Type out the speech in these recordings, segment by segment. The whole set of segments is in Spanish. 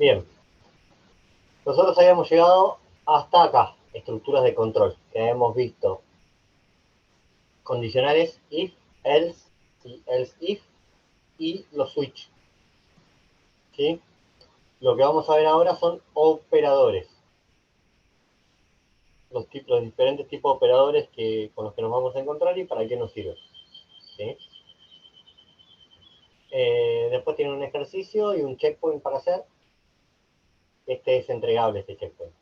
Bien, nosotros habíamos llegado hasta acá, estructuras de control, que habíamos visto condicionales if, else y else if y los switch. ¿Sí? Lo que vamos a ver ahora son operadores. Los diferentes tipos de operadores con los que nos vamos a encontrar y para qué nos sirven. ¿Sí? Después tiene un ejercicio y un checkpoint para hacer. Este es entregable, este checkpoint.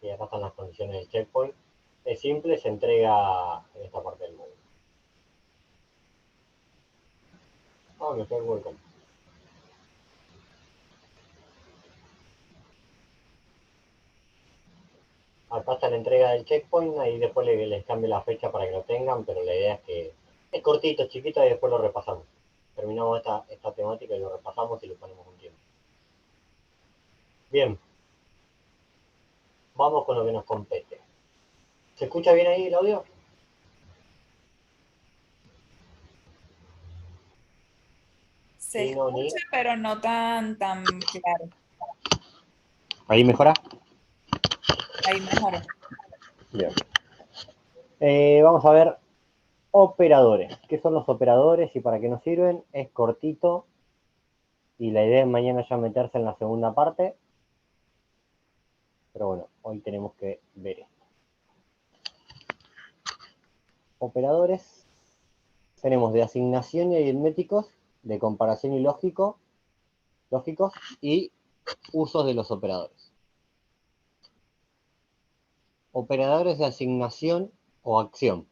Y acá están las condiciones del checkpoint. Es simple, se entrega en esta parte del módulo. Me fue el welcome. Acá está la entrega del checkpoint, ahí después les cambio la fecha para que lo tengan, pero la idea es que es cortito, chiquito y después lo repasamos. Terminamos esta temática y lo repasamos y le ponemos un tiempo. Bien, vamos con lo que nos compete. ¿Se escucha bien ahí el audio? Se Sí, no, escucha, pero no tan claro. ¿Ahí mejora? Ahí mejor. Bien. Vamos a ver operadores. ¿Qué son los operadores y para qué nos sirven? Es cortito y la idea es mañana ya meterse en la segunda parte. Pero bueno, hoy tenemos que ver esto. Operadores. Tenemos de asignación y aritméticos, de comparación y lógicos, y usos de los operadores. Operadores de asignación o acción.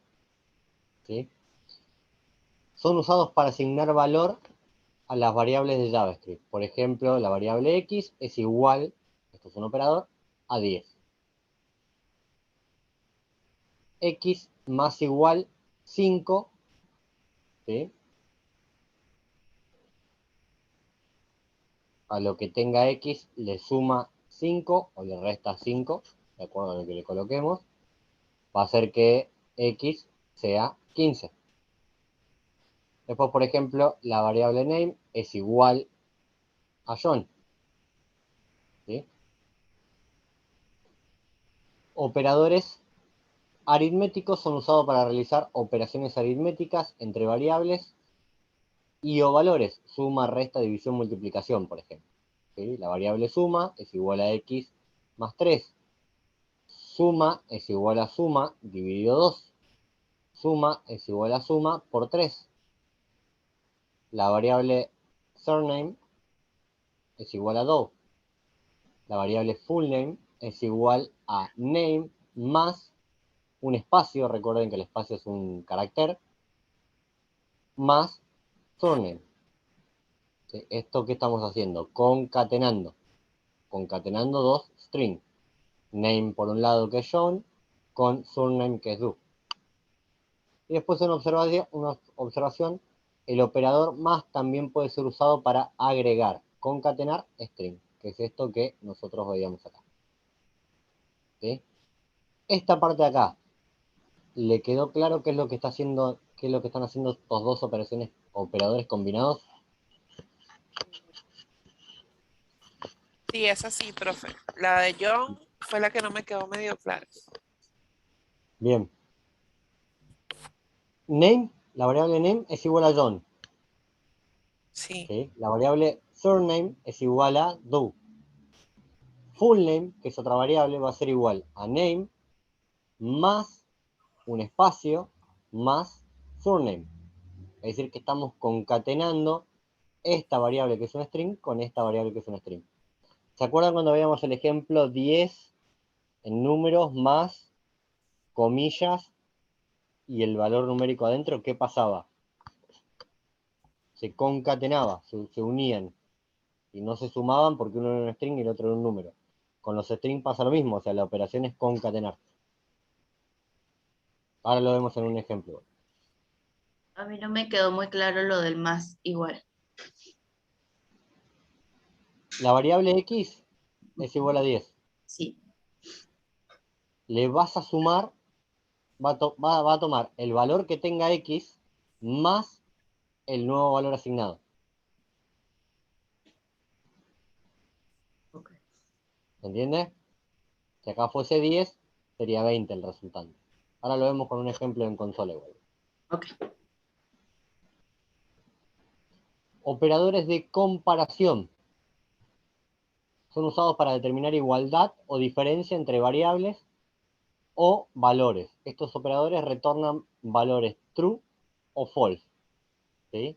¿Sí? Son usados para asignar valor a las variables de JavaScript. Por ejemplo, la variable x es igual, esto es un operador, a 10. X más igual 5, ¿sí? A lo que tenga x le suma 5 o le resta 5, de acuerdo a lo que le coloquemos, va a hacer que x sea 15. Después, por ejemplo, la variable name es igual a John. ¿Sí? Operadores aritméticos son usados para realizar operaciones aritméticas entre variables y o valores, suma, resta, división, multiplicación, por ejemplo. ¿Sí? La variable suma es igual a x más 3. Suma es igual a suma dividido 2. Suma es igual a suma por 3. La variable surname es igual a do. La variable fullname es igual a name más un espacio, recuerden que el espacio es un carácter, más surname. ¿Sí? ¿Esto qué estamos haciendo? Concatenando dos strings. Name por un lado que es John, con surname que es Do. Y después una observación, el operador más también puede ser usado para agregar, concatenar string, que es esto que nosotros veíamos acá. ¿Sí? Esta parte de acá, ¿le quedó claro qué es lo que están haciendo estos dos operadores combinados? Sí, es así, profe. La de John fue la que no me quedó medio clara. Bien. Name, la variable name es igual a John. Sí. ¿Sí? La variable surname es igual a do. Fullname, que es otra variable, va a ser igual a name más un espacio más surname. Es decir, que estamos concatenando esta variable que es un string con esta variable que es un string. ¿Se acuerdan cuando veíamos el ejemplo 10 en números más comillas y el valor numérico adentro? ¿Qué pasaba? Se concatenaba, se unían y no se sumaban porque uno era un string y el otro era un número. Con los strings pasa lo mismo, o sea, la operación es concatenar. Ahora lo vemos en un ejemplo. A mí no me quedó muy claro lo del más igual. La variable x es igual a 10. Sí. Le vas a sumar, va a tomar el valor que tenga x más el nuevo valor asignado. ¿Se entiende? Si acá fuese 10, sería 20 el resultante. Ahora lo vemos con un ejemplo en consola igual. Ok. Operadores de comparación son usados para determinar igualdad o diferencia entre variables o valores. Estos operadores retornan valores true o false. ¿Sí?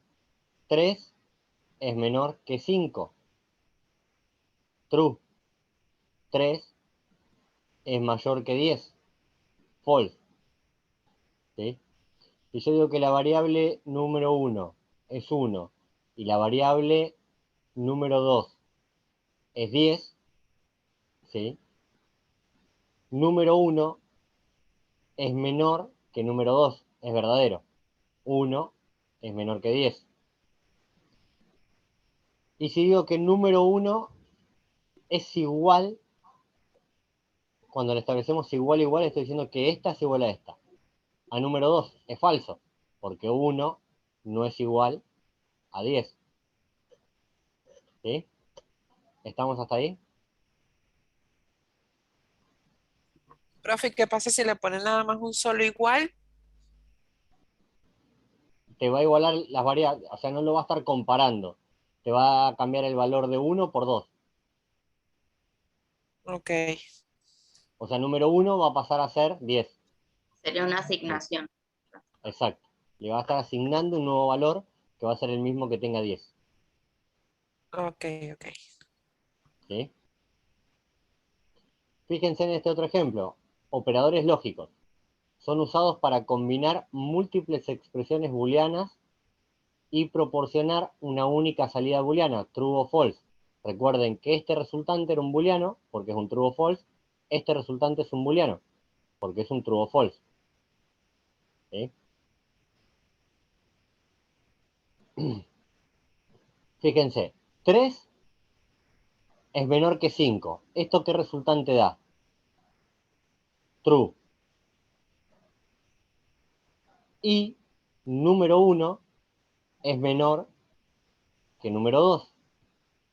3 es menor que 5. True. 3 es mayor que 10. False. ¿Sí? Si yo digo que la variable número 1 es 1 y la variable número 2 es 10, ¿sí? Número 1 es menor que número 2, es verdadero. 1 es menor que 10. Y si digo que número 1 es igual, cuando le establecemos igual, estoy diciendo que esta es igual a esta. A número 2 es falso, porque 1 no es igual a 10. ¿Sí? ¿Estamos hasta ahí? Profe, ¿qué pasa si le ponen nada más un solo igual? Te va a igualar las variables, o sea, no lo va a estar comparando. Te va a cambiar el valor de 1 por 2. Ok, O sea, número 1 va a pasar a ser 10. Sería una asignación. Exacto. Le va a estar asignando un nuevo valor que va a ser el mismo que tenga 10. ok, ok. ¿Sí? Fíjense en este otro ejemplo. Operadores lógicos. Son usados para combinar múltiples expresiones booleanas y proporcionar una única salida booleana, true o false. Recuerden que este resultante era un booleano, porque es un true o false. Este resultante es un booleano, porque es un true o false. ¿Sí? Fíjense, 3 es menor que 5. ¿Esto qué resultante da? True. Y número 1 es menor que número 2.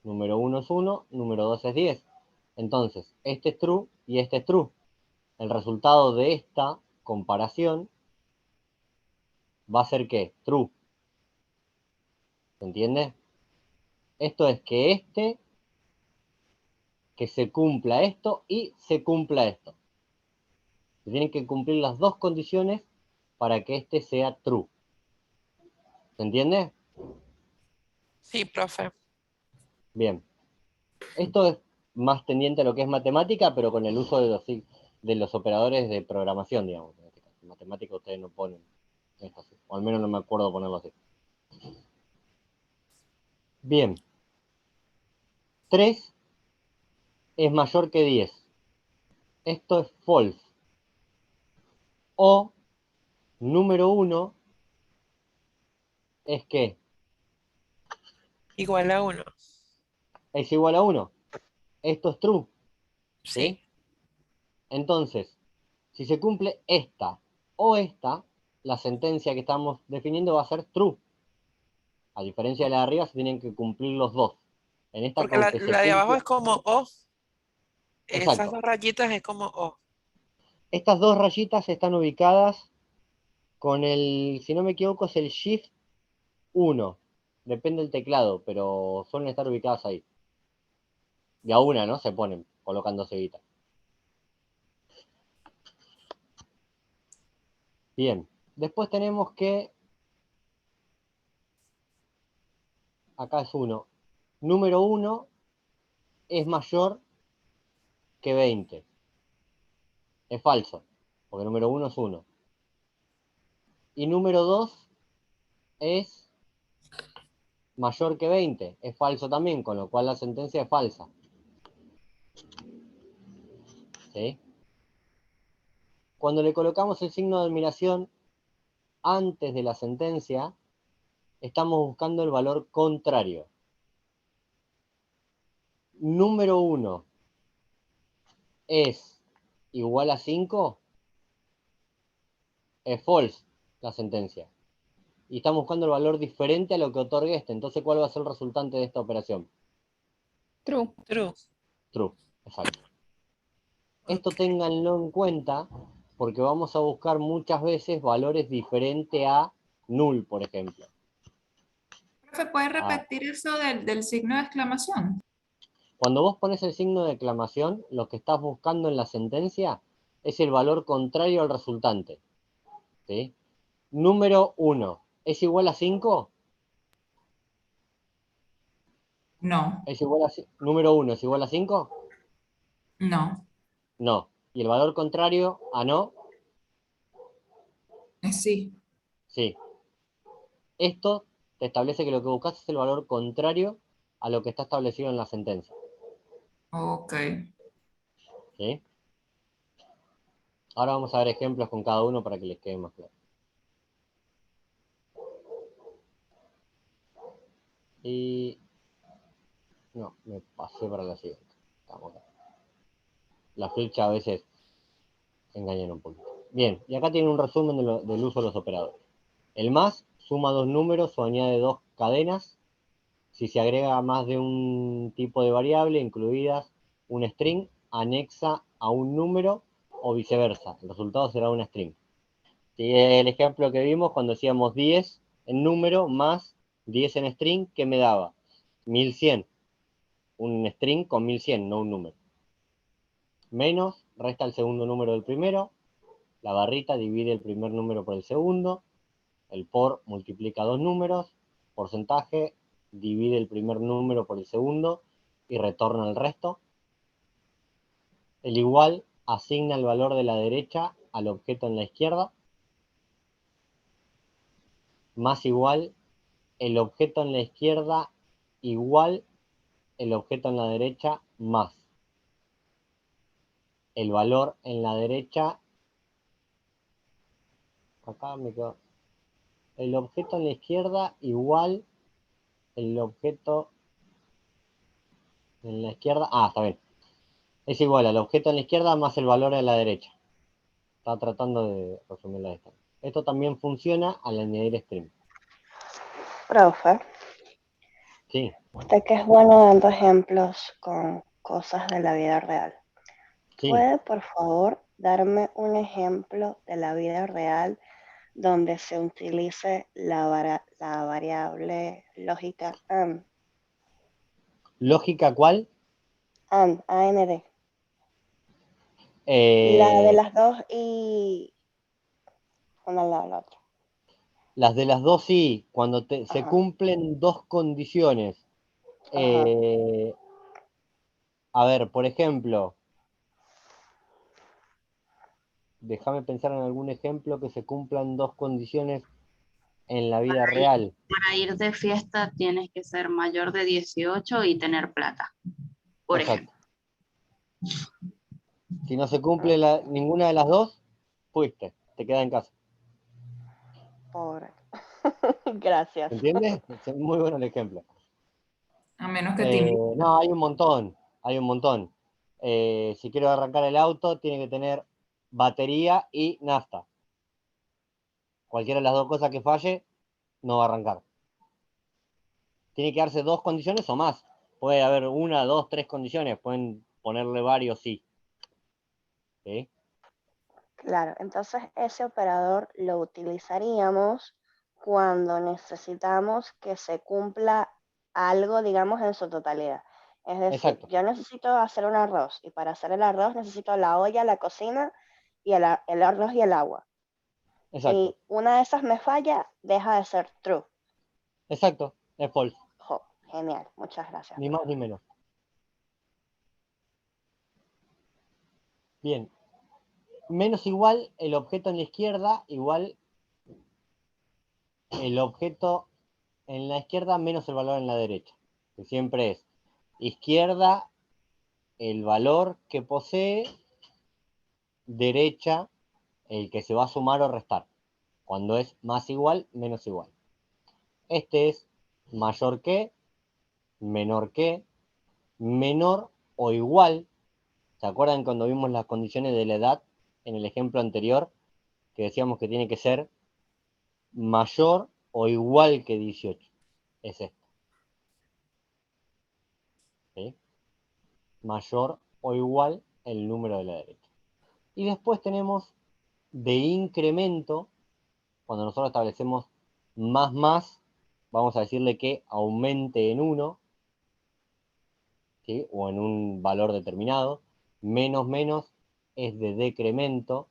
Número 1 es 1, número 2 es 10. Entonces, este es true y este es true. El resultado de esta comparación va a ser ¿qué? True. ¿Se entiende? Esto es que se cumpla esto y se cumpla esto. Se tienen que cumplir las dos condiciones para que este sea true. ¿Se entiende? Sí, profe. Bien. Esto es más tendiente a lo que es matemática, pero con el uso de los operadores de programación, digamos. En matemática ustedes no ponen esto así, o al menos no me acuerdo ponerlo así. Bien. 3 es mayor que 10. Esto es false. O número 1 es que Igual a 1. es igual a 1. Esto es true. Sí. ¿Sí? Entonces, si se cumple esta o esta, la sentencia que estamos definiendo va a ser true. A diferencia de la de arriba, se tienen que cumplir los dos. En esta, Porque con la, que se la de abajo cumpla. es como O. Esas Exacto. dos rayitas es como O. Estas dos rayitas están ubicadas con el, si no me equivoco, es el Shift 1. Depende del teclado, pero suelen estar ubicadas ahí. Y a una, ¿no? Se ponen colocando seguitas. Bien. Después tenemos que, acá es 1. Número 1 es mayor que 20. Es falso, porque número 1 es 1. Y número 2 es mayor que 20. Es falso también, con lo cual la sentencia es falsa. ¿Sí? Cuando le colocamos el signo de admiración antes de la sentencia, estamos buscando el valor contrario. Número 1 es igual a 5, es false la sentencia. Y estamos buscando el valor diferente a lo que otorgue este. Entonces, ¿cuál va a ser el resultante de esta operación? True. True. True. Exacto. Esto ténganlo en cuenta porque vamos a buscar muchas veces valores diferentes a null, por ejemplo. Profe, ¿puedes repetir eso del signo de exclamación? Cuando vos pones el signo de exclamación, lo que estás buscando en la sentencia es el valor contrario al resultante. ¿Sí? Número 1, ¿es igual a 5? No, ¿Número 1 es igual a 5? no, No. ¿Y el valor contrario a no? sí. Sí. Esto te establece que lo que buscas es el valor contrario a lo que está establecido en la sentencia. Ok. ¿Sí? Ahora vamos a ver ejemplos con cada uno para que les quede más claro. Y... no, me pasé para la siguiente. Estamos acá. La flecha a veces engañan un poquito. Bien, y acá tienen un resumen del uso de los operadores. El más suma dos números o añade dos cadenas. Si se agrega más de un tipo de variable, incluidas un string, anexa a un número o viceversa. El resultado será una string. Sí, el ejemplo que vimos cuando decíamos 10 en número más 10 en string, ¿qué me daba? 1100. Un string con 1100, no un número. Menos, resta el segundo número del primero. La barrita divide el primer número por el segundo. El por multiplica dos números. Porcentaje divide el primer número por el segundo y retorna el resto. El igual asigna el valor de la derecha al objeto en la izquierda. Más igual, el objeto en la izquierda igual el objeto en la derecha más. El valor en la derecha, acá me quedo. El objeto en la izquierda igual el objeto en la izquierda. Ah, está bien. Es igual al objeto en la izquierda más el valor en la derecha. Estaba tratando de resumir la esta. Esto también funciona al añadir string. Profe, Sí, usted que es bueno dando ejemplos con cosas de la vida real. sí. ¿Puede, por favor, darme un ejemplo de la vida real donde se utilice la variable lógica AND? ¿Lógica cuál? AND, AND. La de Eh, las dos y una al lado de la otra. las de las dos sí, cuando se Ajá, cumplen dos condiciones. ajá. A ver, por ejemplo, déjame pensar en algún ejemplo que se cumplan dos condiciones en la vida real. Para ir de fiesta tienes que ser mayor de 18 y tener plata, por Exacto. ejemplo. Si no se cumple ninguna de las dos, fuiste, te quedas en casa. Pobre. Gracias. ¿Entiendes? Es muy bueno el ejemplo. A menos que te No, hay un montón, hay un montón. Si quiero arrancar el auto, tiene que tener batería y nafta. Cualquiera de las dos cosas que falle, no va a arrancar. Tiene que darse dos condiciones o más. Puede haber una, dos, tres condiciones. Pueden ponerle varios, sí. ¿Sí? Claro, entonces ese operador lo utilizaríamos cuando necesitamos que se cumpla algo, digamos, en su totalidad. Es decir, Exacto, yo necesito hacer un arroz y para hacer el arroz necesito la olla, la cocina y el arroz y el agua. exacto, Si una de esas me falla, deja de ser true. exacto. Es false. Jo, genial, muchas gracias, Ni más profe. ni menos. Bien. Menos igual el objeto en la izquierda, igual el objeto en la izquierda menos el valor en la derecha. Que siempre es izquierda el valor que posee, derecha el que se va a sumar o restar. Cuando es más igual, menos igual. Este es mayor que, menor que, menor o igual. ¿Se acuerdan cuando vimos las condiciones de la edad en el ejemplo anterior? Que decíamos que tiene que ser mayor o igual que 18. Es esto. ¿Sí? Mayor o igual el número de la derecha. Y después tenemos de incremento, cuando nosotros establecemos más, vamos a decirle que aumente en 1, ¿sí? O en un valor determinado. Menos es de decremento.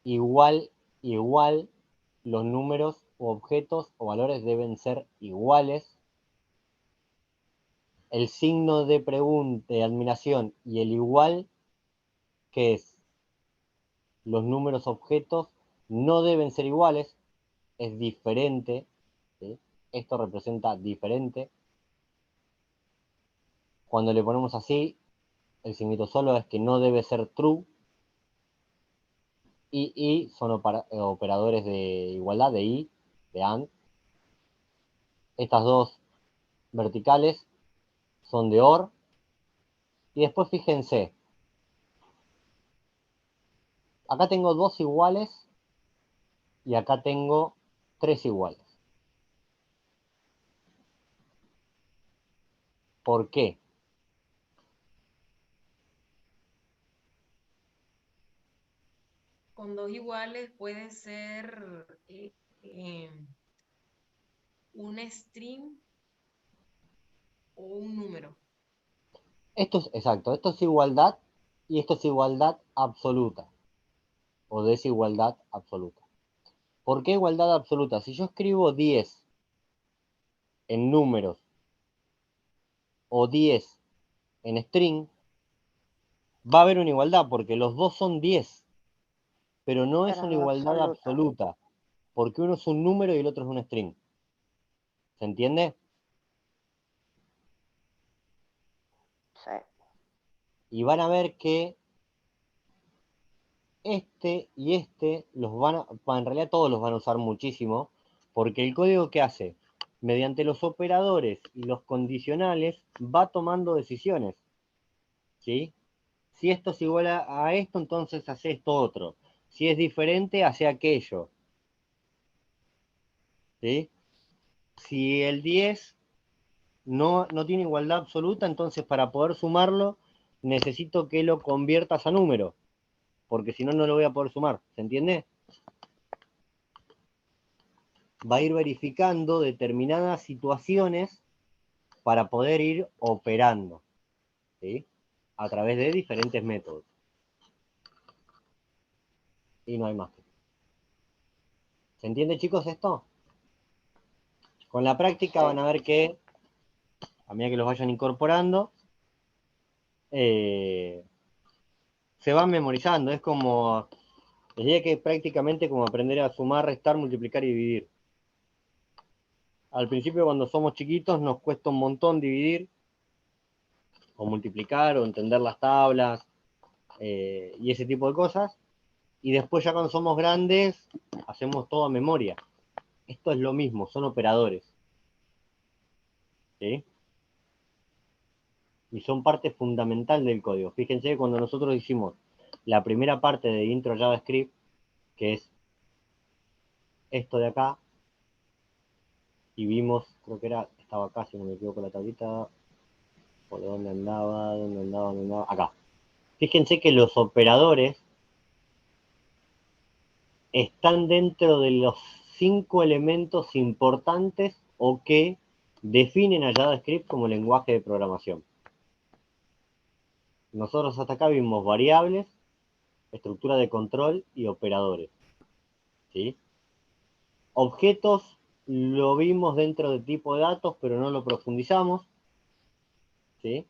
Igual, los números o objetos o valores deben ser iguales. El signo de pregunta, de admiración y el igual, que es los números objetos, no deben ser iguales, es diferente, ¿sí? Esto representa diferente. Cuando le ponemos así, el signito solo es que no debe ser true. Y son operadores de igualdad, de y, de and. Estas dos verticales son de or. Y después fíjense, acá tengo 2 iguales y acá tengo 3 iguales. ¿Por qué? Con 2 iguales puede ser un string o un número. Esto es exacto, esto es igualdad y esto es igualdad absoluta o desigualdad absoluta. ¿Por qué igualdad absoluta? Si yo escribo 10 en números o 10 en string, va a haber una igualdad porque los dos son 10, pero no es Pero una no igualdad absoluta. absoluta, porque uno es un número y el otro es un string. ¿Se entiende? Sí. Y van a ver que este y este en realidad todos los van a usar muchísimo, porque el código que hace, mediante los operadores y los condicionales, va tomando decisiones, ¿sí? Si esto es igual a esto, entonces hace esto otro. Si es diferente, hace aquello, ¿sí? Si el 10 no tiene igualdad absoluta, entonces para poder sumarlo, necesito que lo conviertas a número, porque si no, no lo voy a poder sumar, ¿se entiende? Va a ir verificando determinadas situaciones para poder ir operando, ¿sí? A través de diferentes métodos. Y no hay más. ¿Se entiende, chicos, esto? Con la práctica Sí. van a ver que, a medida que los vayan incorporando, se van memorizando. Es como, les diría que es prácticamente como aprender a sumar, restar, multiplicar y dividir. Al principio, cuando somos chiquitos, nos cuesta un montón dividir, o multiplicar, o entender las tablas, y ese tipo de cosas. Y después ya cuando somos grandes, hacemos todo a memoria. Esto es lo mismo, son operadores. ¿Sí? Y son parte fundamental del código. Fíjense que cuando nosotros hicimos la primera parte de intro JavaScript, que es esto de acá, y vimos, creo que estaba acá, si no me equivoco la tablita, por dónde andaba, acá. Fíjense que los operadores están dentro de los 5 elementos importantes o que definen a JavaScript como lenguaje de programación. Nosotros hasta acá vimos variables, estructura de control y operadores, ¿sí? Objetos lo vimos dentro de tipo de datos, pero no lo profundizamos, ¿sí?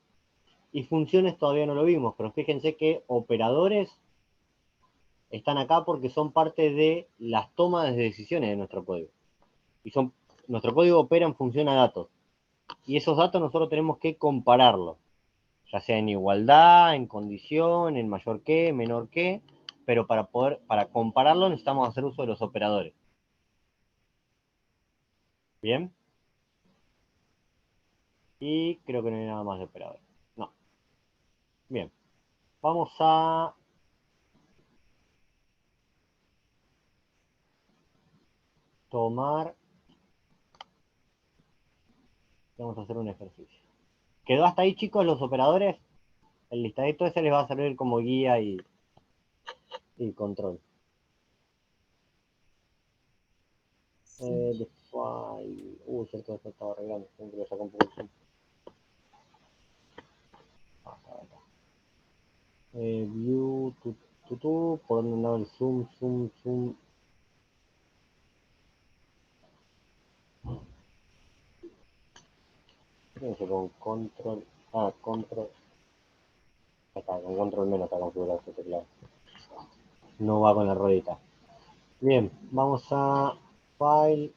Y funciones todavía no lo vimos, pero fíjense que operadores están acá porque son parte de las tomas de decisiones de nuestro código. Y nuestro código opera en función a datos. Y esos datos nosotros tenemos que compararlos, ya sea en igualdad, en condición, en mayor que, menor que, pero para compararlo necesitamos hacer uso de los operadores. ¿Bien? Y creo que no hay nada más de operadores. No. Bien. Vamos a tomar. Vamos a hacer un ejercicio. ¿Quedó hasta ahí, chicos, los operadores? El listadito ese les va a servir como guía y control. The file. Cierto, esto estaba arreglando. Siempre lo saco un poco el zoom. View, por donde andaba el zoom. Fíjense con control. Control. Acá, con control menos está configurado este teclado. No va con la ruedita. Bien, vamos a File,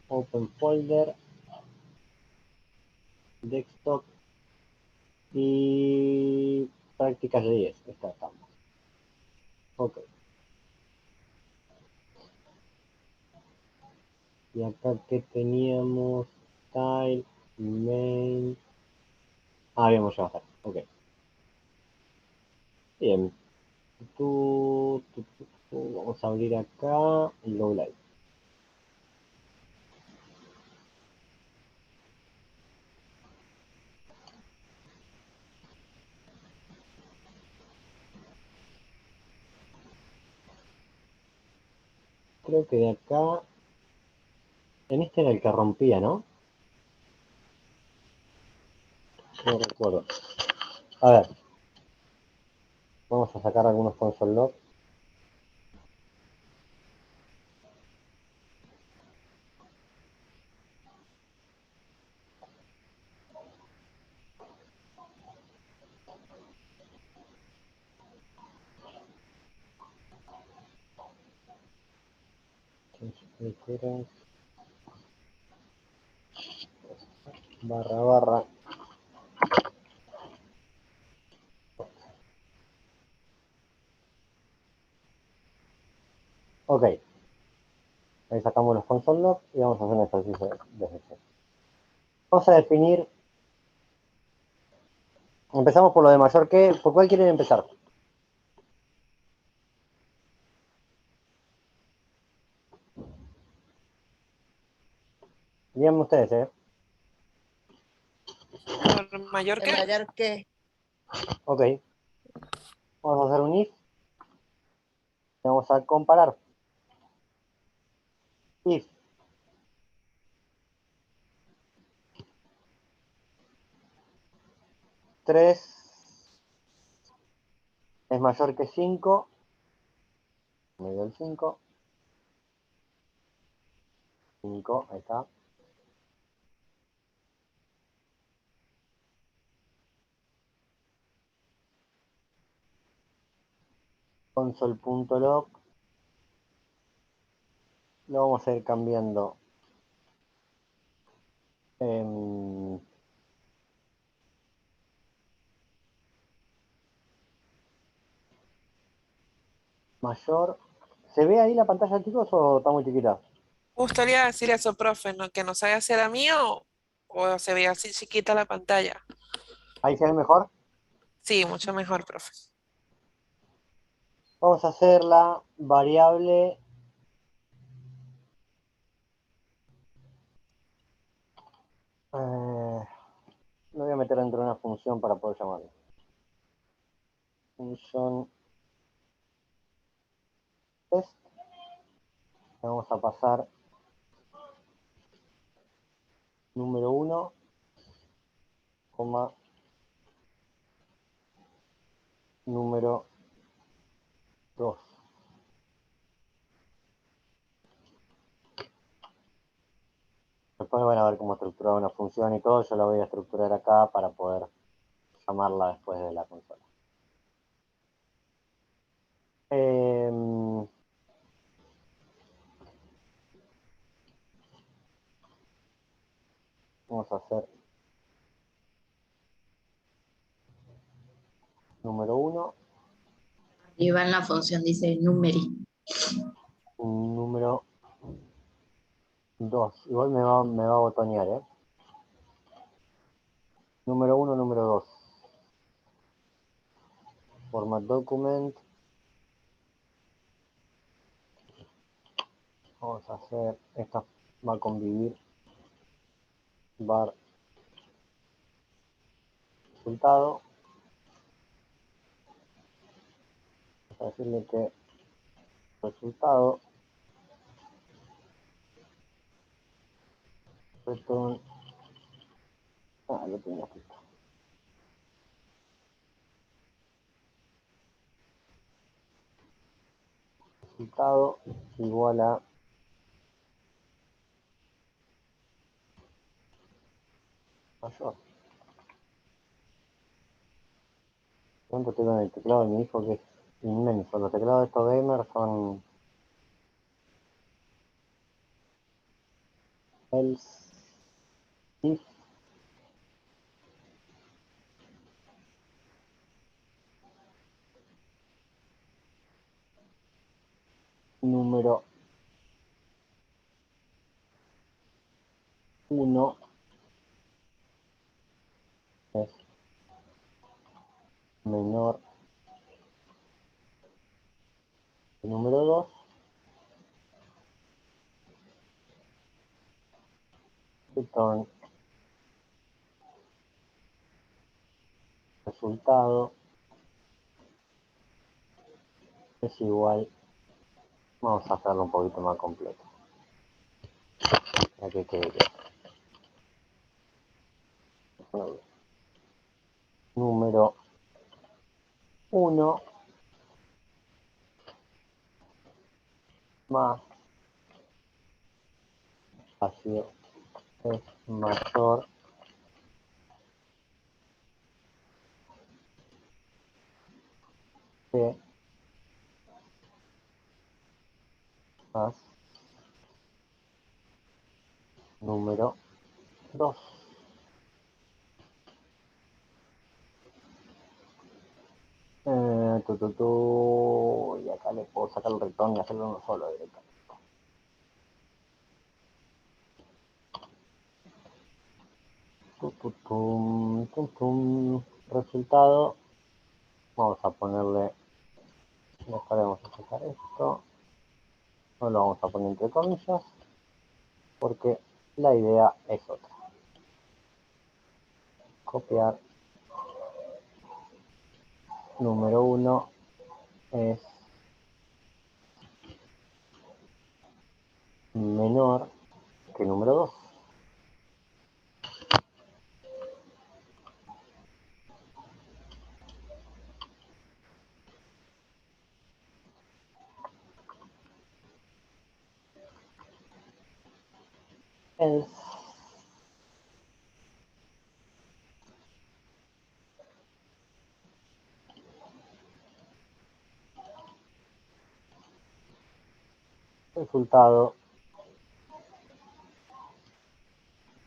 Open Folder, Desktop y prácticas de 10. Esta estamos. Ok. Y acá que teníamos Style, Main. Habíamos ya bajado. Ok. Bien. Vamos a abrir acá el Go Live. Creo que de acá. En este era el que rompía, ¿no? No recuerdo. A ver. Vamos a sacar algunos console log. // Ok. Ahí sacamos los console log y vamos a hacer un ejercicio de gestión. Vamos a definir. Empezamos por lo de mayor que. ¿Por cuál quieren empezar? Díganme ustedes, ¿eh? ¿Por mayor ¿El que? mayor qué? Ok. Vamos a hacer un if. Y vamos a comparar. If. Tres es mayor que 5. Medio del 5. 5, ahí está. Console.log. Lo vamos a ir cambiando. Mayor. ¿Se ve ahí la pantalla, chicos, o está muy chiquita? Me gustaría decir eso, profe, ¿no? Que no sabe hacer a mí o se ve así chiquita la pantalla. Ahí se ve mejor. Sí, mucho mejor, profe. Vamos a hacer la variable. Lo voy a meter dentro de una función para poder llamarlo. Función test. Vamos a pasar número 1, número 2. Después van a ver cómo estructurar una función y todo. Yo la voy a estructurar acá para poder llamarla después de la consola. Vamos a hacer número 1, Arriba en la función dice numeri. número 2. Igual me va a botonear, ¿eh? Número 1, número 2. Format document. Vamos a hacer, esta va a convivir var resultado. a decirle que el resultado return, lo tengo aquí. Resultado igual a mayor. ¿Cuánto tengo en el teclado de mi hijo que es inmenso? Los teclados de estos gamers son else if número 1 es menor que número 2, return resultado es igual, vamos a hacerlo un poquito más completo para que quede claro. Número 1 más espacio es mayor que más número 2. Y acá le puedo sacar el retorno y hacerlo uno solo directamente. Resultado, vamos a ponerle, dejaremos de sacar esto, no lo vamos a poner entre comillas porque la idea es otra. Copiar, número 1 es menor que número 2. Else resultado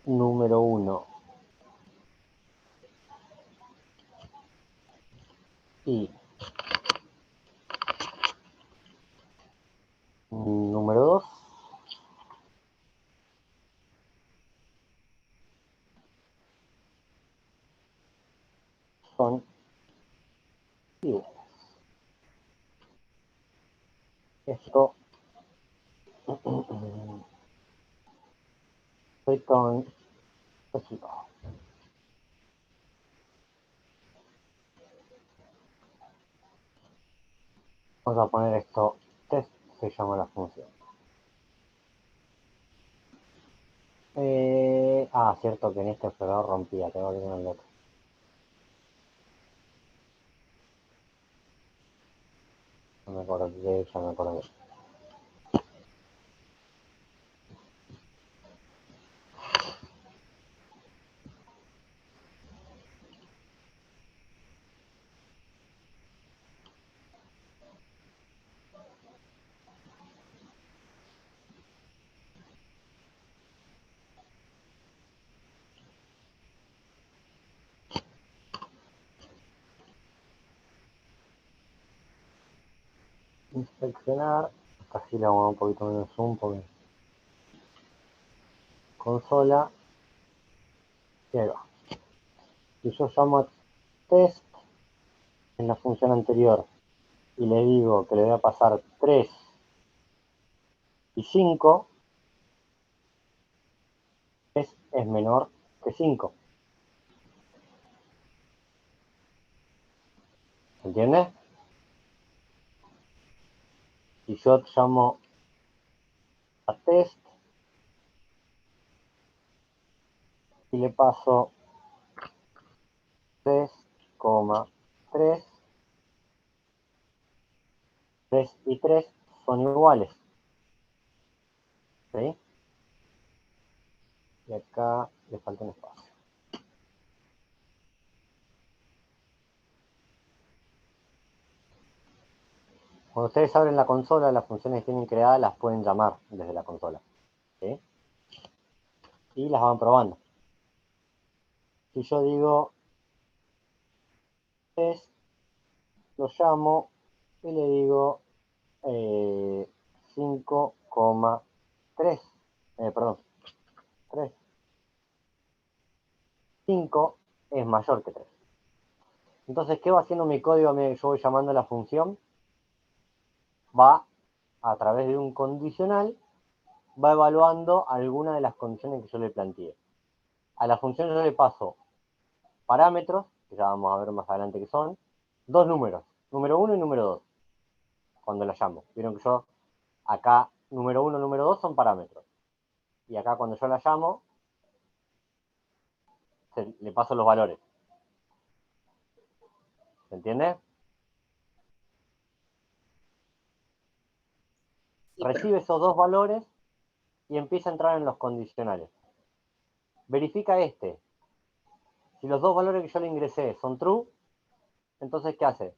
número 1 y número 2 son iguales. Esto return resultado. Vamos a poner esto test, se llama la función. Cierto que en este operador rompía, tengo que tener el otro. No me acuerdo de ya me acuerdo. Inspeccionar, así le vamos a dar un poquito menos zoom porque consola y ahí va. Si yo llamo test en la función anterior y le digo que le voy a pasar 3 y 5, es menor que 5. ¿Se entiende? y yo llamo a test y le paso 3,3, 3 y 3 son iguales. ¿Sí? Y acá le falta un espacio. Cuando ustedes abren la consola, las funciones que tienen creadas las pueden llamar desde la consola. ¿Sí? Y las van probando. Si yo digo test, lo llamo y le digo 5,3. Perdón, 3. 5 es mayor que 3. Entonces, ¿qué va haciendo mi código a medida que yo voy llamando a la función? Va a través de un condicional, va evaluando alguna de las condiciones que yo le planteé. A la función yo le paso parámetros, que ya vamos a ver más adelante que son, dos números, número 1 y número 2, cuando la llamo. Vieron que yo, acá, número 1 y número 2 son parámetros. Y acá cuando yo la llamo, le paso los valores. ¿Se entiende? Sí, Recibe esos dos valores y empieza a entrar en los condicionales. Verifica este. Si los dos valores que yo le ingresé son true, entonces ¿qué hace?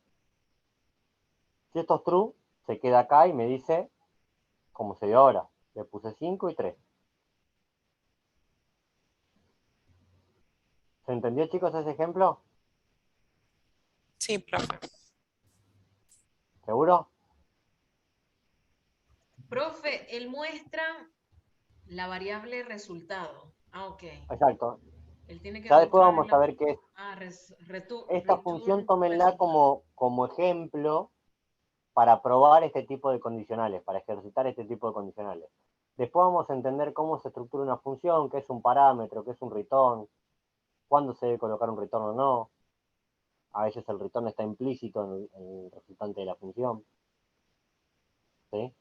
Si esto es true, se queda acá y me dice, como se dio ahora, le puse 5 y 3. ¿Se entendió, chicos, ese ejemplo? Sí, profe. ¿Seguro? Profe, él muestra la variable resultado. Ah, ok. Exacto. Él tiene que Ya después mostrar vamos a ver qué es. Esta función return tómenla resultado. como ejemplo para probar este tipo de condicionales, para ejercitar este tipo de condicionales. Después vamos a entender cómo se estructura una función, qué es un parámetro, qué es un return, cuándo se debe colocar un return o no. A veces el return está implícito en el resultante de la función. ¿Sí?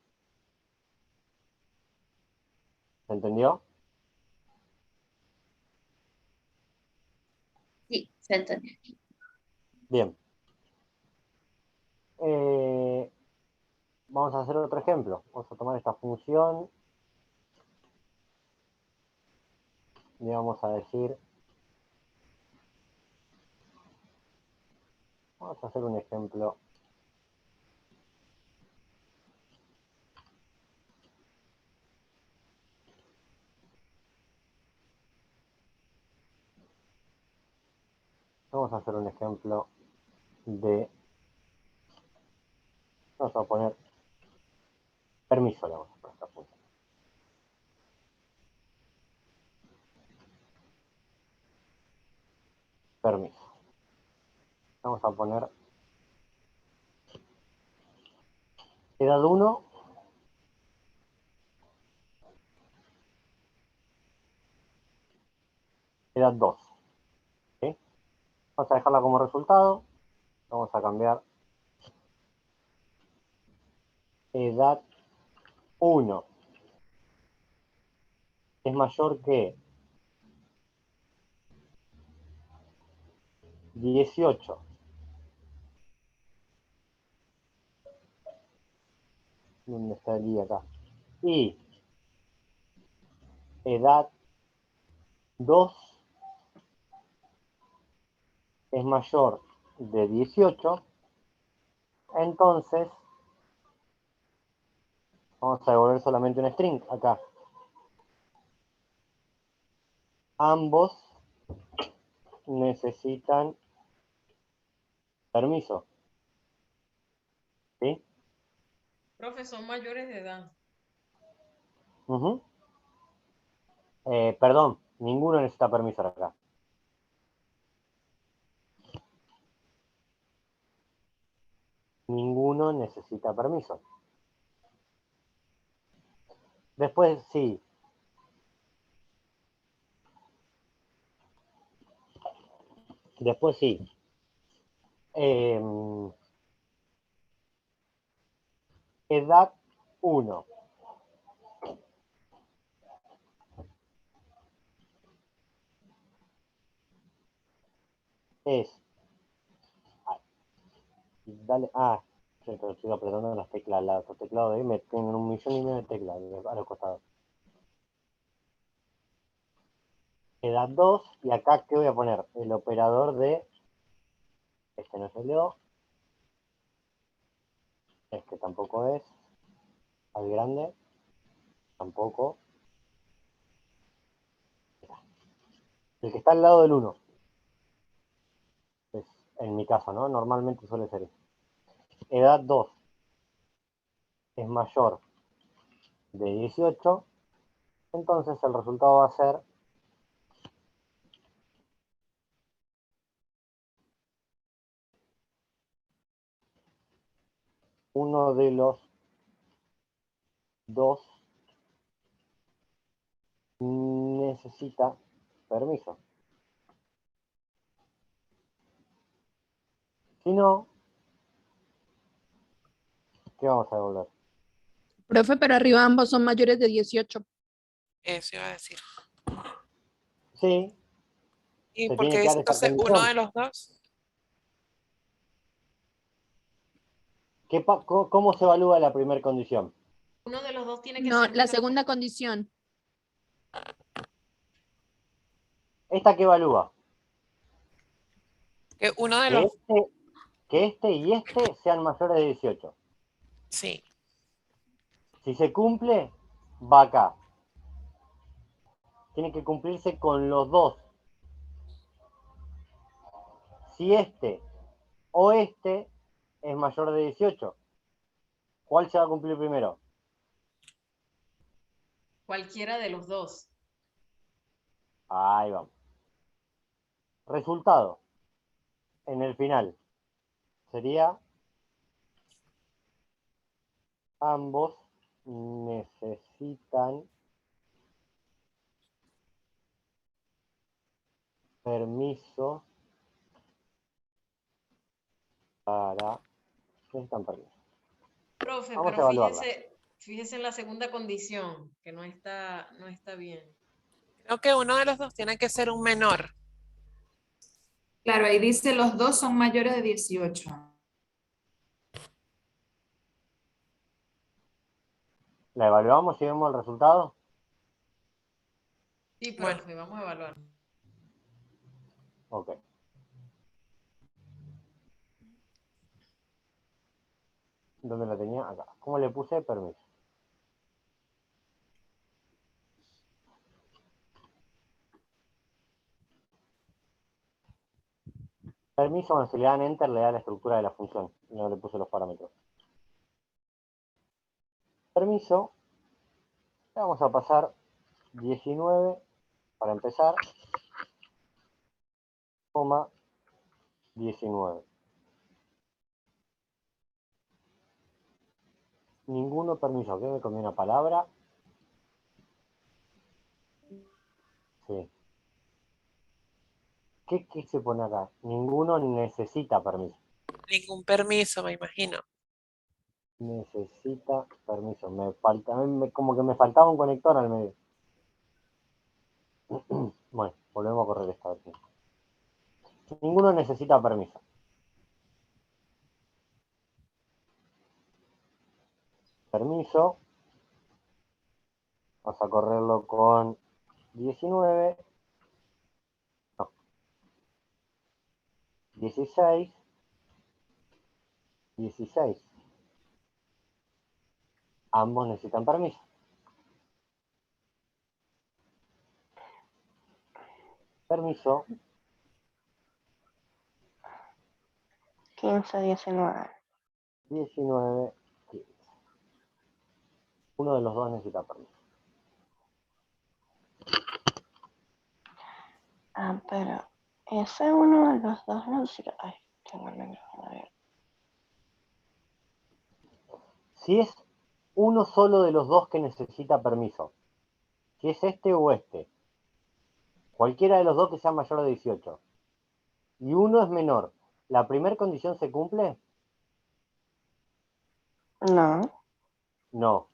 ¿Se entendió? sí, se entendió. Bien. Vamos a hacer otro ejemplo. Vamos a tomar esta función y vamos a decir, vamos a hacer un ejemplo. Vamos a hacer un ejemplo de, vamos a poner permiso, le vamos a poner esta función. Permiso. Vamos a poner edad 1, edad 2. ¿Sí? Vamos a dejarla como resultado. Vamos a cambiar edad 1 es mayor que 18. ¿Dónde estaría acá? Y edad 2 es mayor de 18. Entonces, vamos a devolver solamente un string acá. Ambos necesitan permiso. ¿Sí? Profe, son mayores de edad. Perdón, ninguno necesita permiso acá. Ninguno necesita permiso. Después sí. Después sí. Edad 1 es... Dale, pero estoy apretando las teclas, los teclados de ahí me tienen 1.500.000 de teclas a los costados. Queda 2, y acá, ¿qué voy a poner? El operador de... Este no salió. Este tampoco es. Al grande. Tampoco. El que está al lado del 1. Es, en mi caso, ¿no? Normalmente suele ser eso. Edad 2 es mayor de 18. Entonces el resultado va a ser uno de los dos necesita permiso. Si no, ¿qué vamos a devolver? Profe, pero arriba ambos son mayores de 18. Eso iba a decir. Sí, ¿Y se por tiene qué que dice dar esa entonces uno condición. de los dos? ¿Cómo se evalúa la primera condición? Uno de los dos tiene que No, ser la menor. segunda condición. ¿Esta qué evalúa? Que uno de Que los... este y este sean mayores de 18. Sí. Si se cumple, va acá. Tiene que cumplirse con los dos. Si este o este es mayor de 18, ¿cuál se va a cumplir primero? Cualquiera de los dos. Ahí vamos. Resultado. En el final sería ambos necesitan permiso para... Necesitan permiso. Profe, Vamos a pero evaluarla. fíjese en la segunda condición, que no está bien. Creo que uno de los dos tiene que ser un menor. Claro, ahí dice los dos son mayores de 18. ¿La evaluamos y vemos el resultado? Sí, Bueno. profe, vamos a evaluar. Ok. ¿Dónde la tenía? Acá. ¿Cómo le puse permiso? Permiso, cuando se le dan enter, le da la estructura de la función. No le puse los parámetros. Permiso. Le vamos a pasar 19 para empezar, coma 19. Ninguno permiso. ¿Qué me comí una palabra? Sí. ¿Qué se pone acá? Ninguno necesita permiso. Ningún permiso, me imagino. Necesita permiso. Como que me faltaba un conector al medio. Bueno, volvemos a correr esta vez. Ninguno necesita permiso. Permiso. Vamos a correrlo con 19. No. 16. 16. Ambos necesitan permiso. Permiso. 15, 19. 19. 15. Uno de los dos necesita permiso. Pero ese uno de los dos no sirve. Ay, tengo el micrófono abierto. Si es uno solo de los dos que necesita permiso, si es este o este, cualquiera de los dos que sea mayor de 18, y uno es menor, ¿la primera condición se cumple? No. No.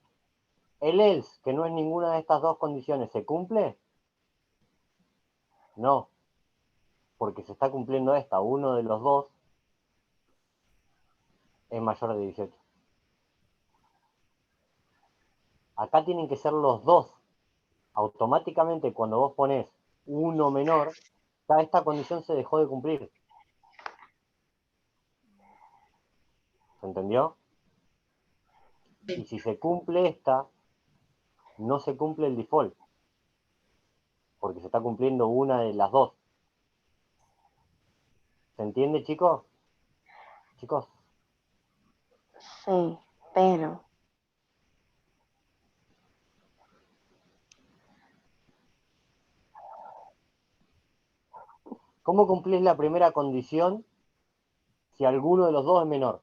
¿El else, que no es ninguna de estas dos condiciones, se cumple? No, porque se está cumpliendo esta. Uno de los dos es mayor de 18. Acá tienen que ser los dos. Automáticamente cuando vos pones uno menor, ya esta condición se dejó de cumplir. ¿Se entendió? Y si se cumple esta, no se cumple el default, porque se está cumpliendo una de las dos. ¿Se entiende, chicos? Chicos, Sí, pero ¿cómo cumplís la primera condición si alguno de los dos es menor?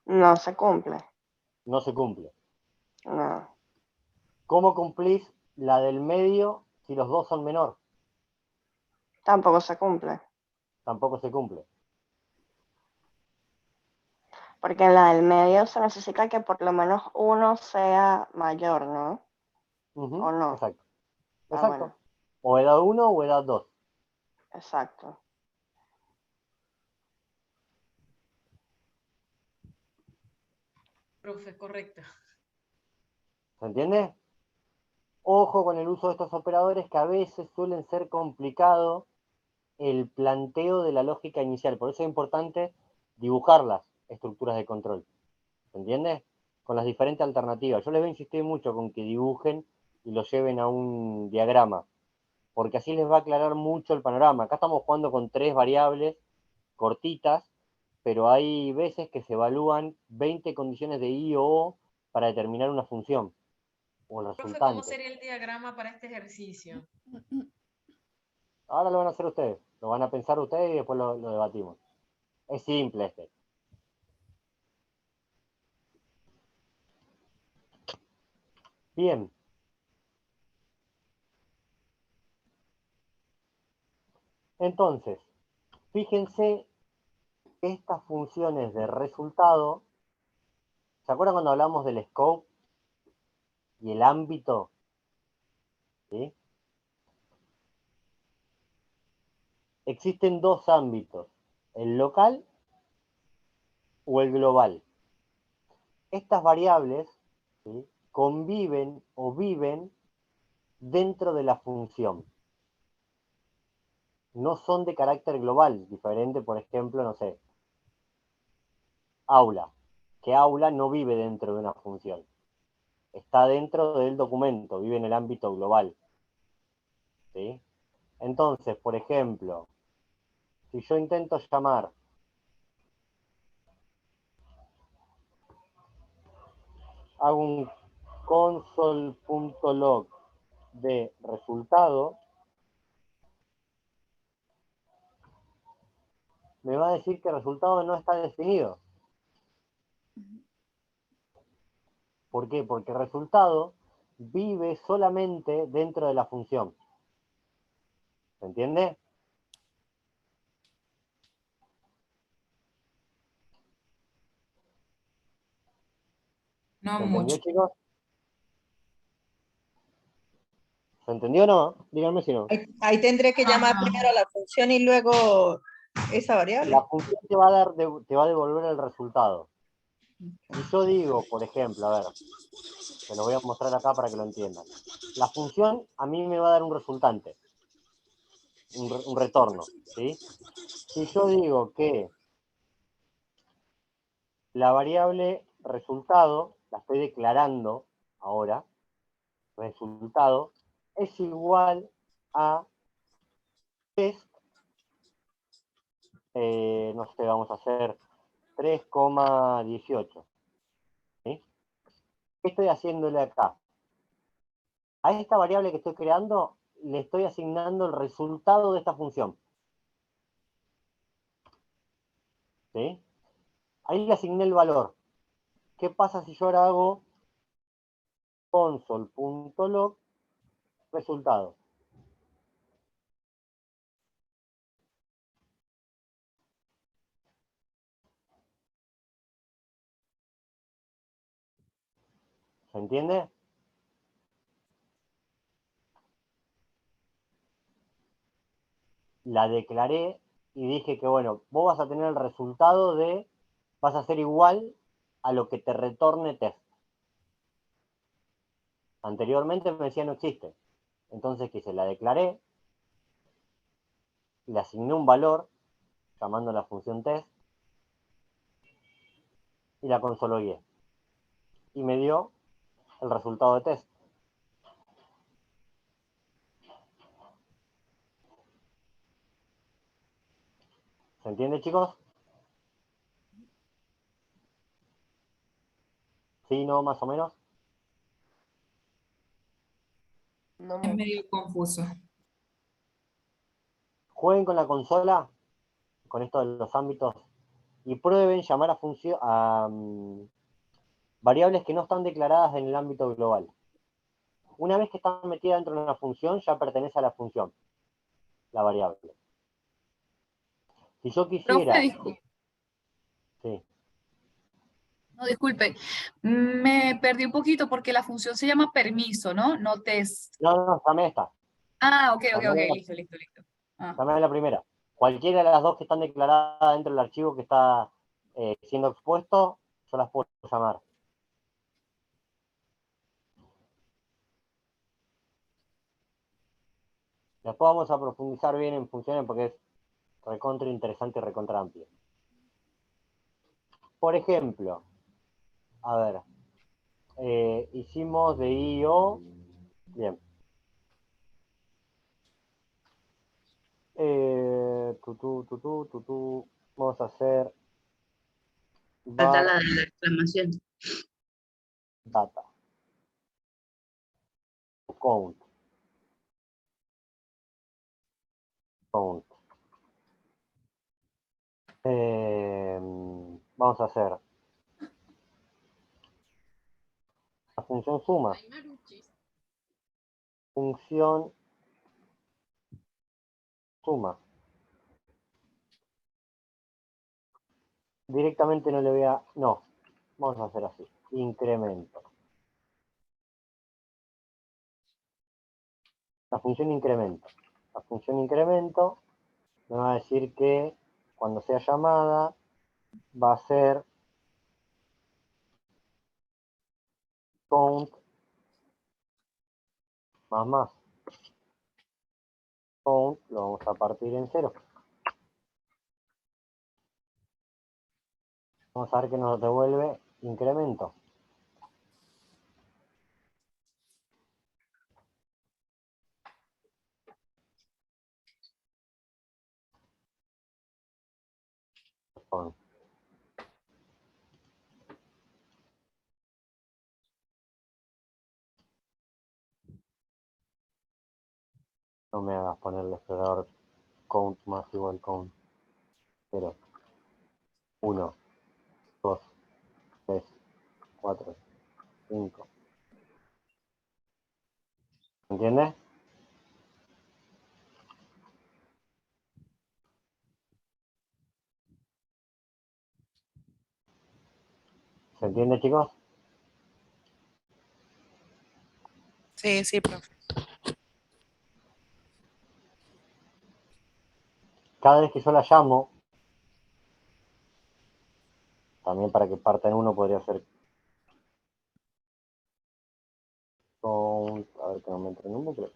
no se cumple. No se cumple. No, ¿Cómo cumplís la del medio si los dos son menor? tampoco se cumple. Tampoco se cumple. Porque en la del medio se necesita que por lo menos uno sea mayor, ¿no? ¿O no? Exacto. Ah, Exacto. bueno, O edad 1 o edad 2. exacto. Profe, correcto. ¿Se entiende? Ojo con el uso de estos operadores que a veces suelen ser complicado el planteo de la lógica inicial. Por eso es importante dibujar las estructuras de control. ¿Se entiende? Con las diferentes alternativas. Yo les voy a insistir mucho con que dibujen y lo lleven a un diagrama, porque así les va a aclarar mucho el panorama. Acá estamos jugando con 3 variables cortitas, pero hay veces que se evalúan 20 condiciones de I o O para determinar una función o el Profe, ¿cómo resultante. sería el diagrama para este ejercicio? Ahora lo van a hacer ustedes, lo van a pensar ustedes y después lo debatimos. Es simple este. Bien. Entonces, fíjense que estas funciones de resultado, ¿se acuerdan cuando hablamos del scope y el ámbito? ¿Sí? Existen dos ámbitos, el local o el global. Estas variables, ¿sí?, conviven o viven dentro de la función. No son de carácter global, diferente, por ejemplo, no sé, aula, que aula no vive dentro de una función. Está dentro del documento, vive en el ámbito global. ¿Sí? Entonces, por ejemplo, si yo intento llamar hago un console.log de resultado, me va a decir que el resultado no está definido. ¿Por qué? Porque el resultado vive solamente dentro de la función. ¿Se entiende? No ¿Se entendió, mucho. chicos? ¿Se entendió o no? Díganme si no. Ahí tendré que llamar Ajá. primero a la función y luego esa variable. La función te va a devolver el resultado. Y yo digo, por ejemplo, a ver, se lo voy a mostrar acá para que lo entiendan. La función a mí me va a dar un resultante, un retorno, ¿sí? Si yo digo que la variable resultado, la estoy declarando ahora, resultado, es igual a test, no sé, vamos a hacer 3,18. ¿Sí? ¿Qué estoy haciéndole acá? A esta variable que estoy creando le estoy asignando el resultado de esta función. ¿Sí? Ahí le asigné el valor. ¿Qué pasa si yo ahora hago console.log resultado? ¿Se entiende? La declaré y dije que, bueno, vos vas a tener el resultado de, vas a ser igual a lo que te retorne test. Anteriormente me decía no existe. Entonces, ¿qué hice? La declaré, le asigné un valor, llamando a la función test, y la consologué. Y me dio el resultado de test. ¿Se entiende, chicos? ¿Sí, no, más o menos? No Es mucho. medio confuso. Jueguen con la consola, con esto de los ámbitos, y prueben llamar a variables que no están declaradas en el ámbito global. Una vez que están metidas dentro de una función, ya pertenece a la función, la variable. Si yo quisiera... Profe, Sí. no, disculpe, me perdí un poquito porque la función se llama permiso, ¿no? No test. No, llamé esta. Ah, ok, Llamé listo. Ah. Llamé la primera. Cualquiera de las dos que están declaradas dentro del archivo que está siendo expuesto, yo las puedo llamar. Después vamos a profundizar bien en funciones porque es recontra interesante y recontra amplio. Por ejemplo, a ver, hicimos de IO, bien. Vamos a hacer Falta var la de la exclamación. data count. Vamos a hacer la función suma. Función suma. Directamente no le voy a... No, vamos a hacer así. Incremento. La función incremento. La función incremento me va a decir que cuando sea llamada va a ser count más. Count lo vamos a partir en 0. Vamos a ver que nos devuelve incremento. Con no me hagas poner el explorador count más igual count 0. 1, 2, 3, 4, 5. ¿Entiendes? ¿Se entiende, chicos? Sí, profe. Cada vez que yo la llamo, también para que parta en 1 podría ser count, a ver que no me entre en un bucle.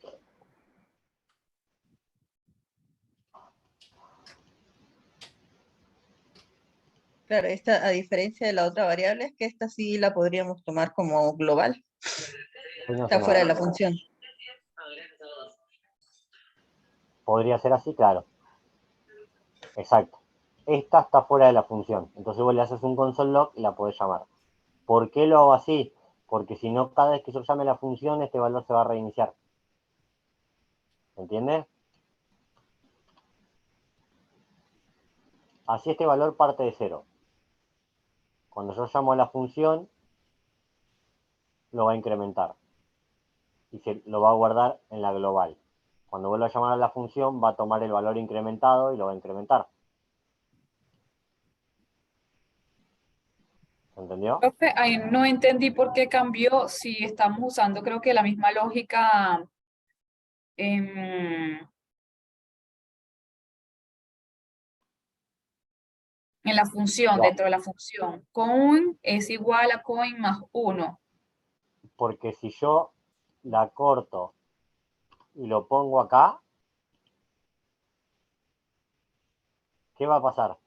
Claro, esta, a diferencia de la otra variable, es que esta sí la podríamos tomar como global. No Está sé fuera de nada. la función. Podría ser así, claro. Exacto. Esta está fuera de la función. Entonces vos le haces un console log y la podés llamar. ¿Por qué lo hago así? Porque si no, cada vez que yo llame la función, este valor se va a reiniciar. ¿Entiendes? Así este valor parte de 0. Cuando yo llamo a la función, lo va a incrementar. Y se lo va a guardar en la global. Cuando vuelva a llamar a la función, va a tomar el valor incrementado y lo va a incrementar. ¿Entendió? Profe, ahí no entendí por qué cambió si estamos usando, creo que la misma lógica en la función, Ya, dentro de la función. Coin es igual a coin más 1. porque si yo la corto y lo pongo acá, ¿qué va a pasar?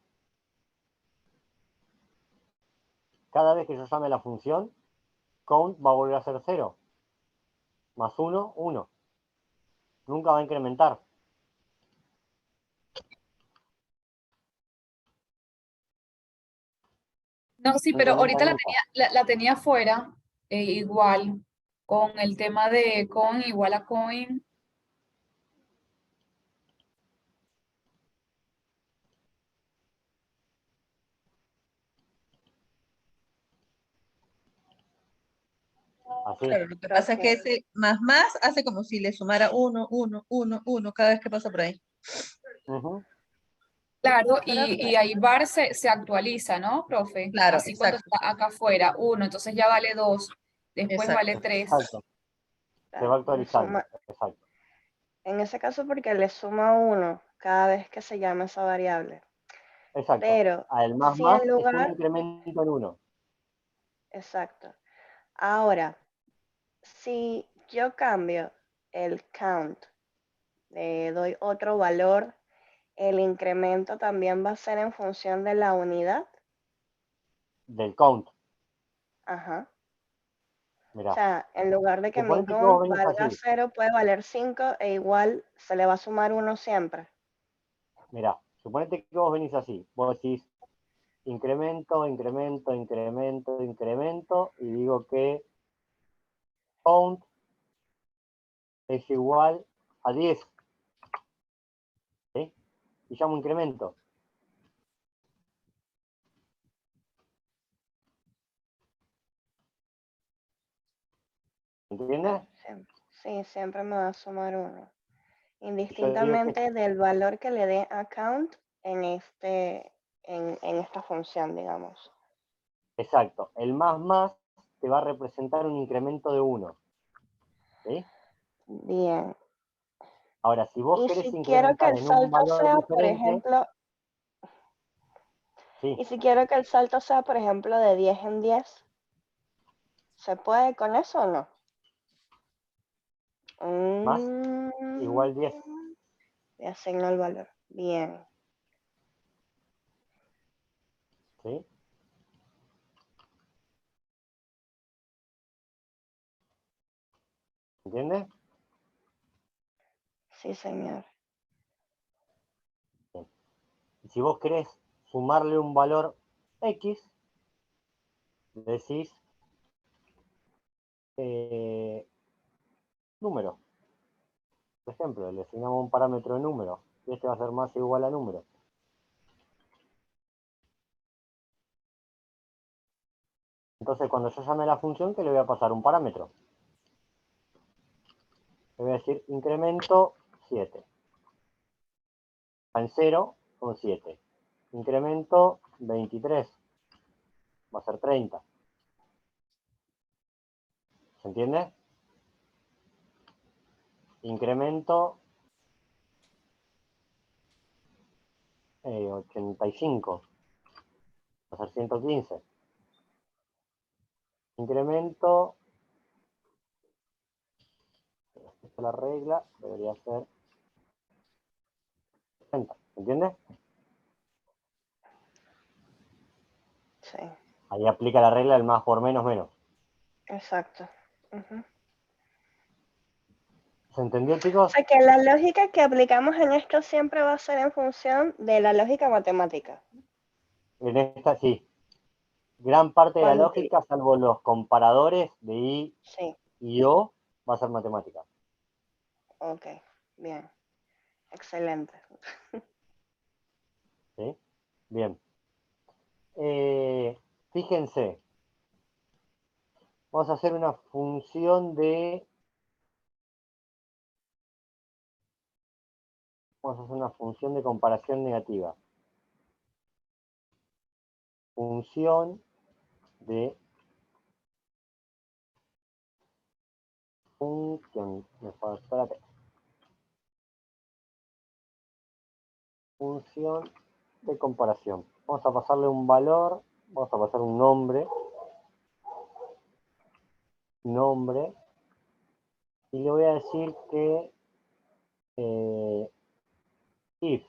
Cada vez que yo llame la función, count va a volver a ser 0. Más 1, 1. Nunca va a incrementar. No, sí, pero ahorita Incrementa nunca. la tenía fuera, igual, con el tema de coin igual a coin. Así. Claro, lo que pasa es que ese más hace como si le sumara 1, 1, 1, 1 cada vez que pasa por ahí. Ujú. Claro, Profe, y ahí var se actualiza, ¿no, profe? Claro, Así cuando exacto, está acá afuera, 1, entonces ya vale 2, después vale exacto. 3. Exacto. Se va le actualizando. suma, Exacto. en ese caso porque le suma 1 cada vez que se llama esa variable. Exacto. Pero El si en más es un lugar, incremento en 1. exacto. Ahora, si yo cambio el count, le doy otro valor, el incremento también va a ser en función de la unidad. Del count. Ajá. O Mirá. sea, en lugar de que mi Suponete que vos count venís valga así. 0, puede valer 5 e igual se le va a sumar 1 siempre. Mirá. Suponete que vos venís así. Vos decís incremento, incremento, incremento, incremento. Y digo que count es igual a 10. ¿Sí? Y llamo incremento. ¿Entiendes? Sí, siempre me va a sumar 1. Yo digo que Indistintamente del valor que le dé a count en esta función, digamos. exacto. El más te va a representar un incremento de 1. ¿Sí? Bien. Ahora, si vos Y querés si quiero que incrementar el en un salto valor sea, por diferente, ejemplo, sí, y si quiero que el salto sea, por ejemplo, de 10 en 10, ¿se puede con eso o no? más igual 10. Le asigno el valor. Bien. ¿Sí? ¿Entiendes? Sí, señor. Bien. Y si vos querés sumarle un valor X, decís número. Por ejemplo, le asignamos un parámetro de número. Y este va a ser más o igual a número. Entonces, cuando yo llame a la función, ¿qué le voy a pasar? Un parámetro. Le voy a decir incremento 7. En 0 son 7. Incremento 23. Va a ser 30. ¿Se entiende? Incremento 85. Va a ser 115. Incremento, esta es la regla, debería ser 60. ¿Se entiende? Sí, Ahí aplica la regla del más por menos menos. exacto. Ujú. ¿Se entendió, O chicos? sea que la lógica que aplicamos en esto siempre va a ser en función de la lógica matemática. En esta sí. Gran parte de la Cuando lógica, salvo los comparadores de I sí, y O, va a ser matemática. ok, bien, excelente. ¿Sí? Bien. Fíjense, vamos a hacer una función de... Vamos a hacer una función de comparación negativa. Función de función. Espérate. Función de comparación. Vamos a pasarle un valor, vamos a pasar un nombre, y le voy a decir que if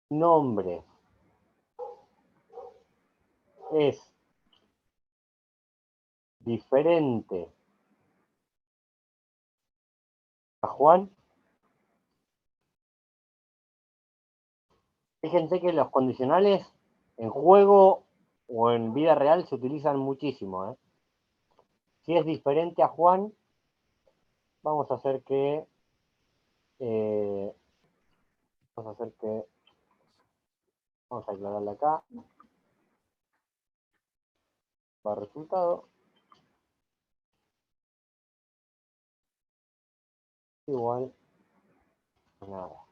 nombre es diferente a Juan, fíjense que los condicionales en juego o en vida real se utilizan muchísimo, ¿eh? Si es diferente a Juan, vamos a hacer que vamos a aclararle acá, va resultado igual a nada.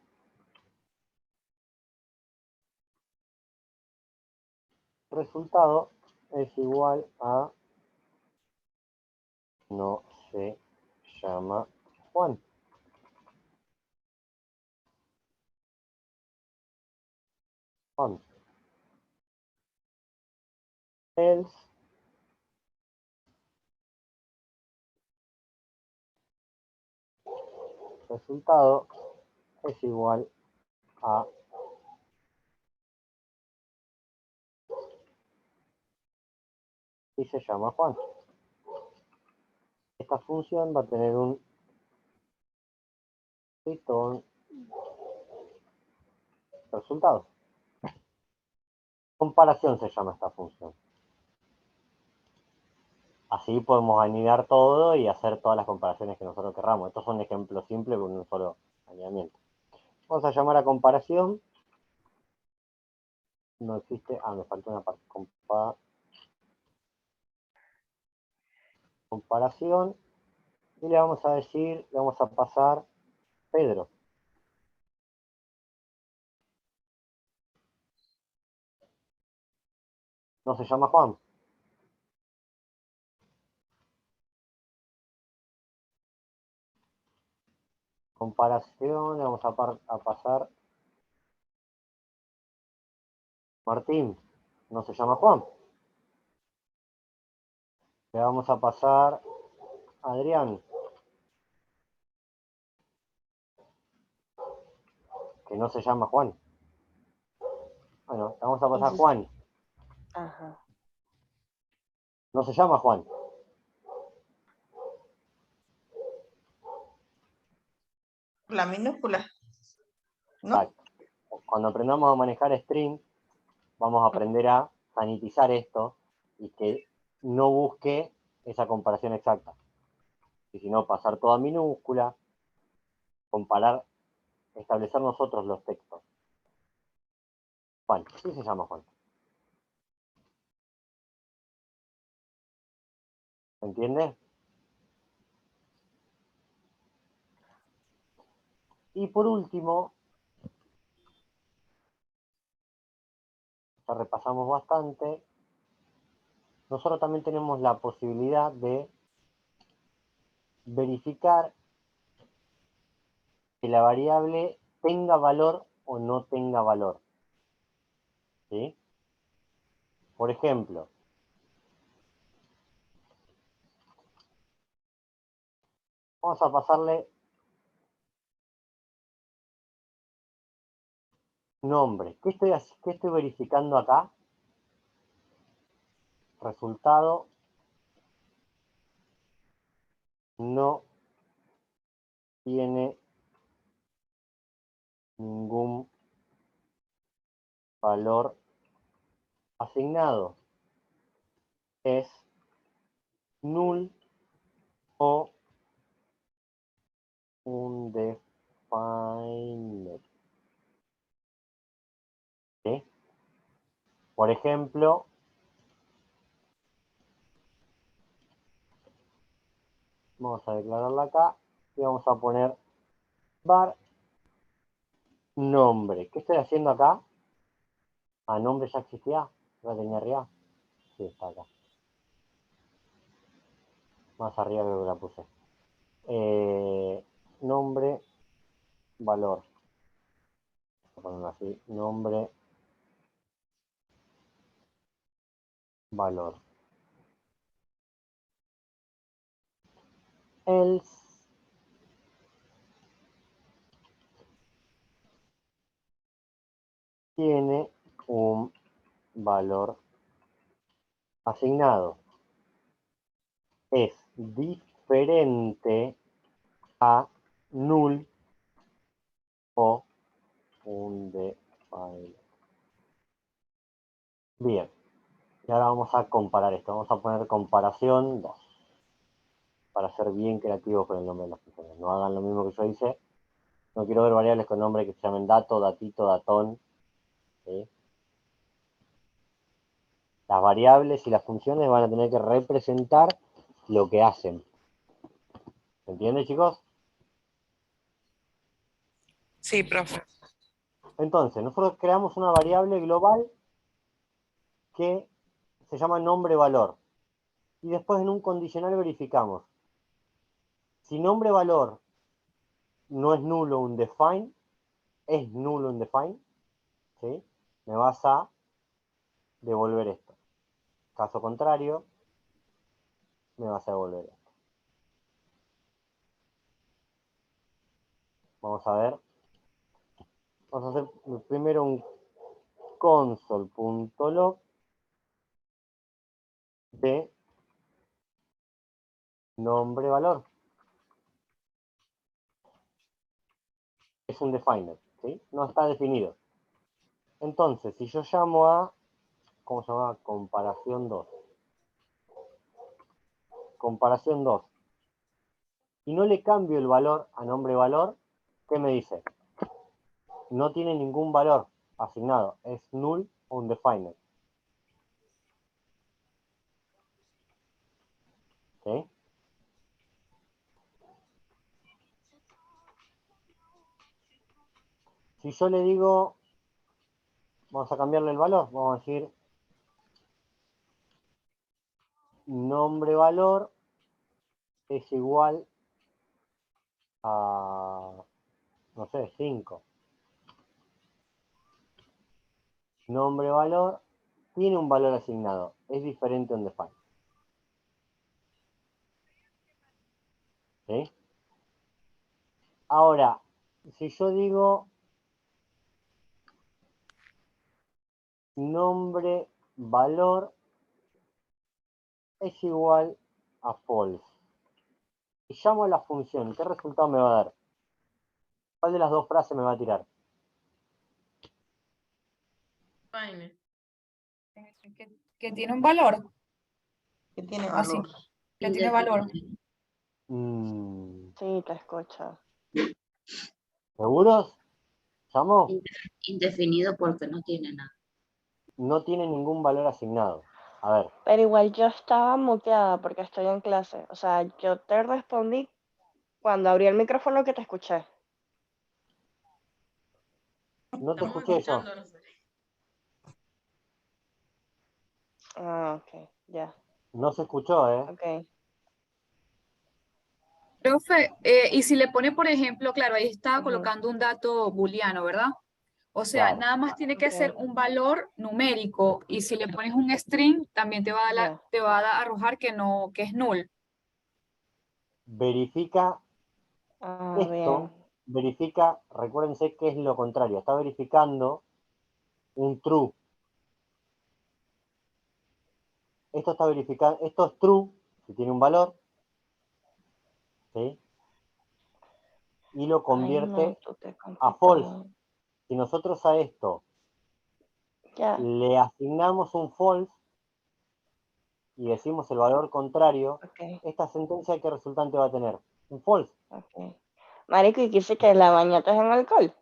Resultado es igual a no se llama Juan. Else resultado es igual a y se llama Juan. Esta función va a tener un return resultado. Comparación se llama esta función. Así podemos anidar todo y hacer todas las comparaciones que nosotros querramos. Estos son ejemplos simples con un solo anidamiento. Vamos a llamar a comparación. No existe. Me falta una parte. Comparación. Y le vamos a decir, le vamos a pasar Pedro. No se llama Juan. Comparación, le vamos a pasar Martín. No se llama Juan. Le vamos a pasar Adrián. Que no se llama Juan. Bueno, le vamos a pasar Juan. Ajá. No se llama Juan. La minúscula, ¿no? Exacto. Cuando aprendamos a manejar string, vamos a aprender a sanitizar esto y que no busque esa comparación exacta. Y si no, pasar toda minúscula, comparar, establecer nosotros los textos. Juan, sí se llama Juan. ¿Se entiende? Y por último, ya repasamos bastante, nosotros también tenemos la posibilidad de verificar que la variable tenga valor o no tenga valor. ¿Sí? Por ejemplo, vamos a pasarle nombre. ¿Qué estoy verificando acá? Resultado no tiene ningún valor asignado. Es null o undefined. ¿Sí? Por ejemplo, vamos a declararla acá y vamos a poner var nombre. ¿Qué estoy haciendo acá? ¿A nombre ya existía? ¿Ya tenía arriba? Sí, está acá. Más arriba creo que la puse. Nombre, valor. Voy a ponerlo así. Nombre, valor. Else. Tiene un valor asignado. Es diferente a null o undefined. Bien, y ahora vamos a comparar esto. Vamos a poner comparación 2 para ser bien creativos con el nombre de las funciones. No hagan lo mismo que yo hice. No quiero ver variables con nombre que se llamen dato, datito, datón. ¿Sí? Las variables y las funciones van a tener que representar lo que hacen. ¿Se entiende, chicos? Sí, profe. Entonces, nosotros creamos una variable global que se llama nombre-valor. Y después en un condicional verificamos. Si nombre-valor no es nulo undefined, es nulo undefined, ¿sí? Me vas a devolver esto. Caso contrario, me vas a devolver esto. Vamos a ver. Vamos a hacer primero un console.log de nombre-valor. Es un definer, ¿sí? No está definido. Entonces, si yo llamo a, ¿cómo se llama? Comparación 2. Comparación 2. Y no le cambio el valor a nombre-valor, ¿qué me dice? No tiene ningún valor asignado. Es null o undefined. ¿Sí? Si yo le digo, vamos a cambiarle el valor, vamos a decir nombre-valor es igual a, no sé, 5. Nombre-valor tiene un valor asignado, es diferente a undefined. ¿Sí? Ahora, si yo digo nombre-valor es igual a false. Y llamo a la función, ¿qué resultado me va a dar? ¿Cuál de las dos frases me va a tirar? Fine. Que tiene un valor, Que tiene así, valor. que tiene valor. Sí, te escucho. ¿Seguros? ¿Llamo? Indefinido porque no tiene nada. No tiene ningún valor asignado. A ver, Pero igual yo estaba muteada porque estoy en clase. O sea, yo te respondí cuando abrí el micrófono que te escuché. no te Estamos escuché yo. escuchando, no sé. Ah, ok, ya. No se escuchó, ¿eh? Ok. Profe, y si le pone, por ejemplo, claro, ahí estaba Ujú. colocando un dato booleano, ¿verdad? O sea, Claro. nada más tiene que ser Ok. un valor numérico y si le pones un string, también te va a, Ya. te va a arrojar que no, que es null. Verifica Ah, bien. verifica, recuérdense que es lo contrario, está verificando un true. Esto está verificando, esto es true, si tiene un valor, ¿sí? Y lo Ay, no, convierte tú qué a false. complicado. Si nosotros a esto Ya, le asignamos un false y decimos el valor contrario, ok, esta sentencia, ¿qué resultante va a tener? Un false. ok. Marico, ¿y quise que la bañaste en alcohol?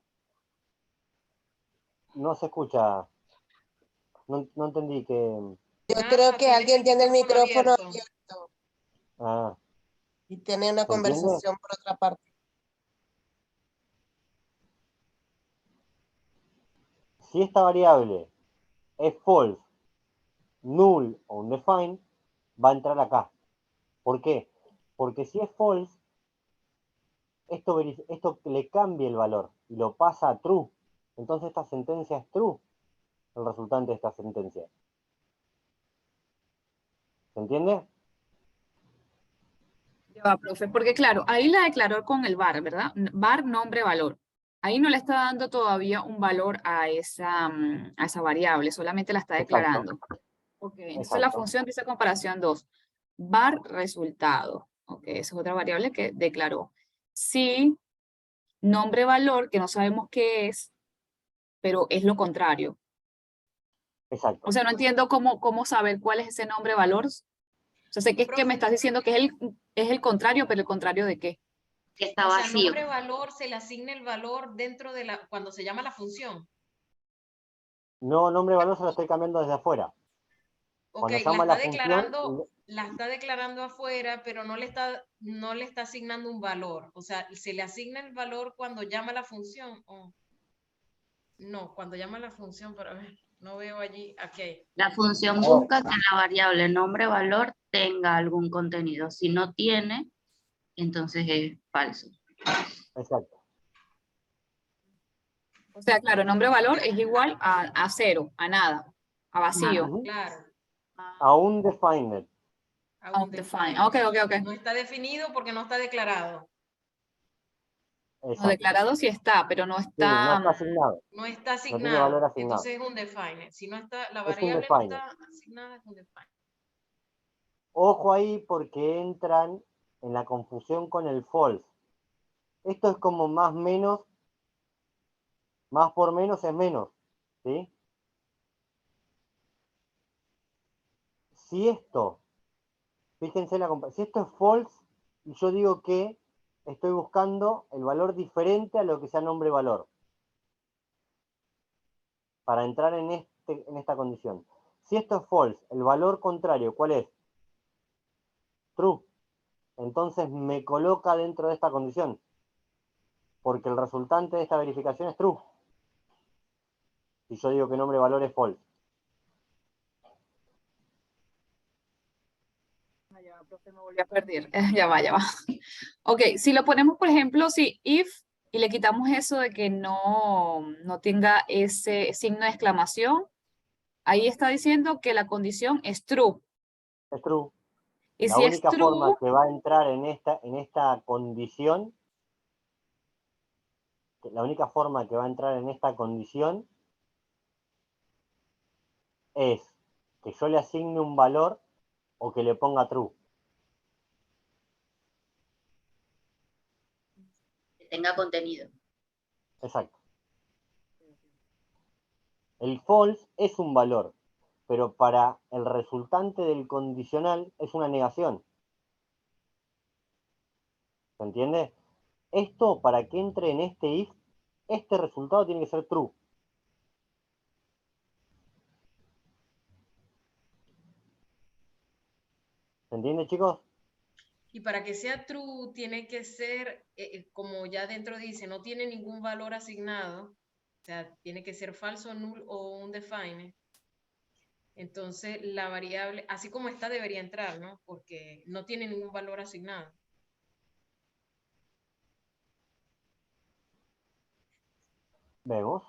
No se escucha, no entendí que... Yo Nada, creo que tiene alguien tiene el micrófono abierto. abierto Ah, y tiene una ¿se entiende? conversación por otra parte. si esta variable es false, null o undefined, va a entrar acá. ¿Por qué? Porque si es false, esto le cambia el valor y lo pasa a true. Entonces esta sentencia es true, el resultante de esta sentencia. ¿Se entiende? Ya va, profe, porque claro, ahí la declaró con el var, ¿verdad? Var, nombre, valor. Ahí no le está dando todavía un valor a esa variable, solamente la está Exacto. declarando. Ok, entonces la Exacto. función dice comparación 2. Var resultado. Ok, esa es otra variable que declaró. Si nombre, valor, que no sabemos qué es, pero es lo contrario. Exacto. O sea, no entiendo cómo saber cuál es ese nombre, valor. O sea, sé que es que me estás diciendo que es el contrario, pero ¿el contrario de qué? Que está O sea, vacío. nombre valor se le asigna el valor dentro de cuando se llama la función. No, nombre valor se lo estoy cambiando desde afuera. Ok, Cuando llama la función, la está declarando afuera, pero no le está asignando un valor. O sea, se le asigna el valor cuando llama la función. No, cuando llama la función, para ver, no veo allí, aquí. La función Oh. busca que la variable nombre-valor tenga algún contenido. Si no tiene, entonces es falso. exacto. O sea, claro, nombre, valor es igual a cero, a nada, a vacío. Ujú. Claro, A undefined. Undefined. Ok, ok, ok. No está definido porque no está declarado. No, Exacto. declarado sí está, pero no Sí, no está. está asignado. No está No tiene valor asignado. asignado. Entonces es un define. Si no está, la Es variable no undefined. está asignada, es un define. Ojo ahí porque entran en la confusión con el false. Esto es como más menos, más por menos es menos, ¿sí? Si esto, fíjense si esto es false y yo digo que estoy buscando el valor diferente a lo que sea nombre-valor para entrar en esta condición. Si esto es false, el valor contrario, ¿cuál es? True. Entonces me coloca dentro de esta condición, porque el resultante de esta verificación es true. Si yo digo que nombre-valor es false. Ya va, profe, me volví a perder. Ya va, ya va. Ok, si lo ponemos, por ejemplo, si if y le quitamos eso de que no tenga ese signo de exclamación, ahí está diciendo que la condición es true. Es true. Y La si es única forma true, que va a entrar en esta condición, la única forma que va a entrar en esta condición es que yo le asigne un valor o que le ponga true. Que tenga contenido. Exacto. El false es un valor, pero para el resultante del condicional es una negación. ¿Se entiende? Esto, para que entre en este if, este resultado tiene que ser true. ¿Se entiende, chicos? Y para que sea true, tiene que ser, como ya dentro dice, no tiene ningún valor asignado. O sea, tiene que ser falso, null o un define. Entonces, la variable, así como está, debería entrar, ¿no? Porque no tiene ningún valor asignado. Vemos.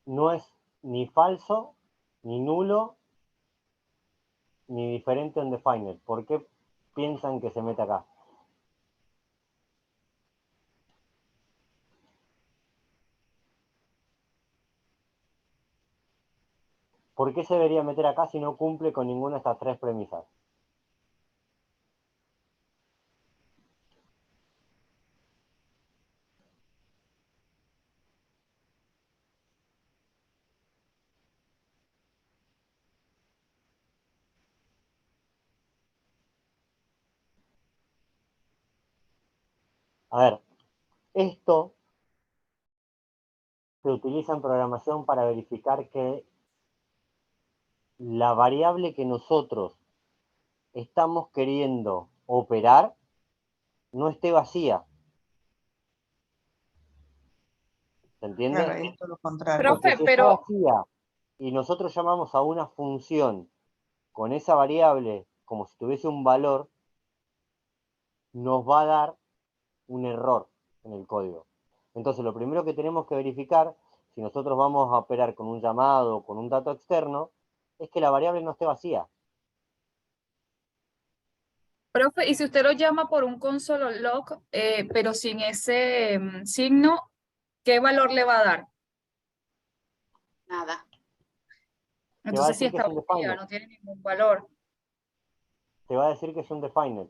No es ni falso, ni nulo, ni diferente undefined. ¿Por qué piensan que se mete acá? ¿Por qué se debería meter acá si no cumple con ninguna de estas tres premisas? A ver, Esto se utiliza en programación para verificar que la variable que nosotros estamos queriendo operar no esté vacía. ¿Se entiende? Claro, es todo lo contrario. Profe, Porque si está pero vacía y nosotros llamamos a una función con esa variable como si tuviese un valor, nos va a dar un error en el código. Entonces, lo primero que tenemos que verificar, si nosotros vamos a operar con un llamado o con un dato externo, es que la variable no esté vacía. profe, y si usted lo llama por un console log, pero sin ese signo, ¿qué valor le va a dar? Nada. Te va a Entonces sí decir que está es un vacía, defined. no tiene ningún valor. Te va a decir que es un defined.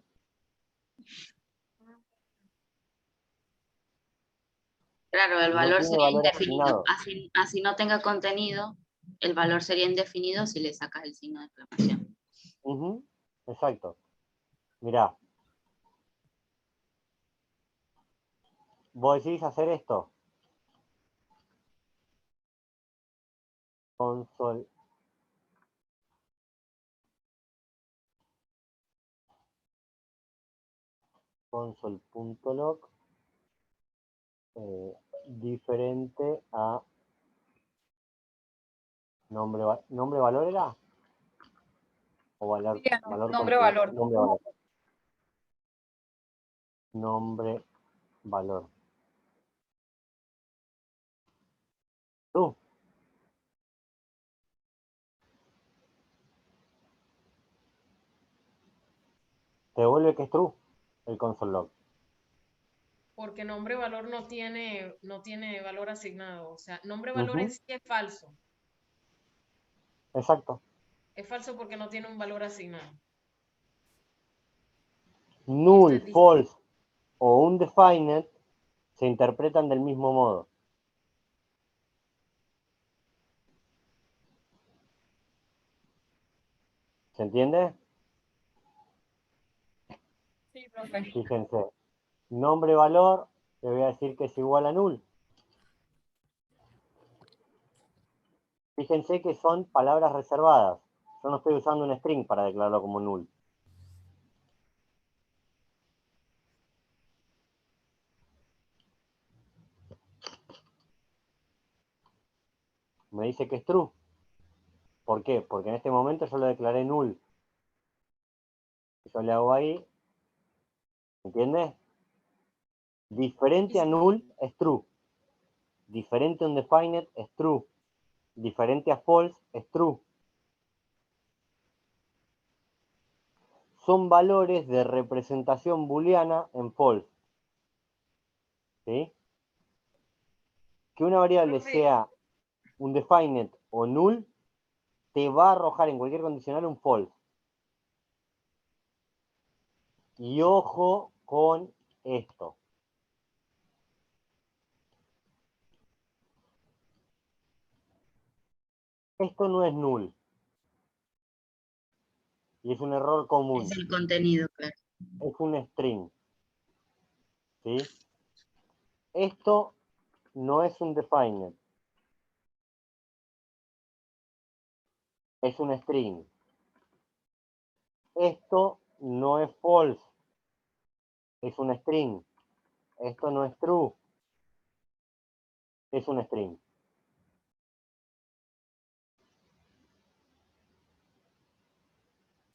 Claro, el No valor tiene sería valor indefinido. asignado. Así no tenga contenido, el valor sería indefinido si le sacas el signo de exclamación. Ujú, exacto. Mirá. Vos decís hacer esto. Console. Console.log diferente a nombre valor era o valor Sí, valor nombre contenido. valor. Nombre valor. True. Te devuelve que es true el console log. Porque nombre valor no tiene valor asignado. O sea, nombre valor en Ujú, sí es falso. exacto. Es falso porque no tiene un valor asignado. Null, Esto es false o undefined se interpretan del mismo modo. ¿Se entiende? Sí, profe. Fíjense. Nombre valor, le voy a decir que es igual a null. Fíjense que son palabras reservadas. Yo no estoy usando un string para declararlo como null. Me dice que es true. ¿Por qué? Porque en este momento yo lo declaré null. Yo le hago ahí, ¿entiendes? Diferente a null es true. Diferente a undefined es true. Diferente a false es true. Son valores de representación booleana en false. ¿Sí? Que una variable Profe, sea undefined o null te va a arrojar en cualquier condicional un false. Y ojo con esto. Esto no es null. Y es un error común. Es el contenido, claro. Es un string. ¿Sí? Esto no es un defined. Es un string. Esto no es false. Es un string. Esto no es true. Es un string.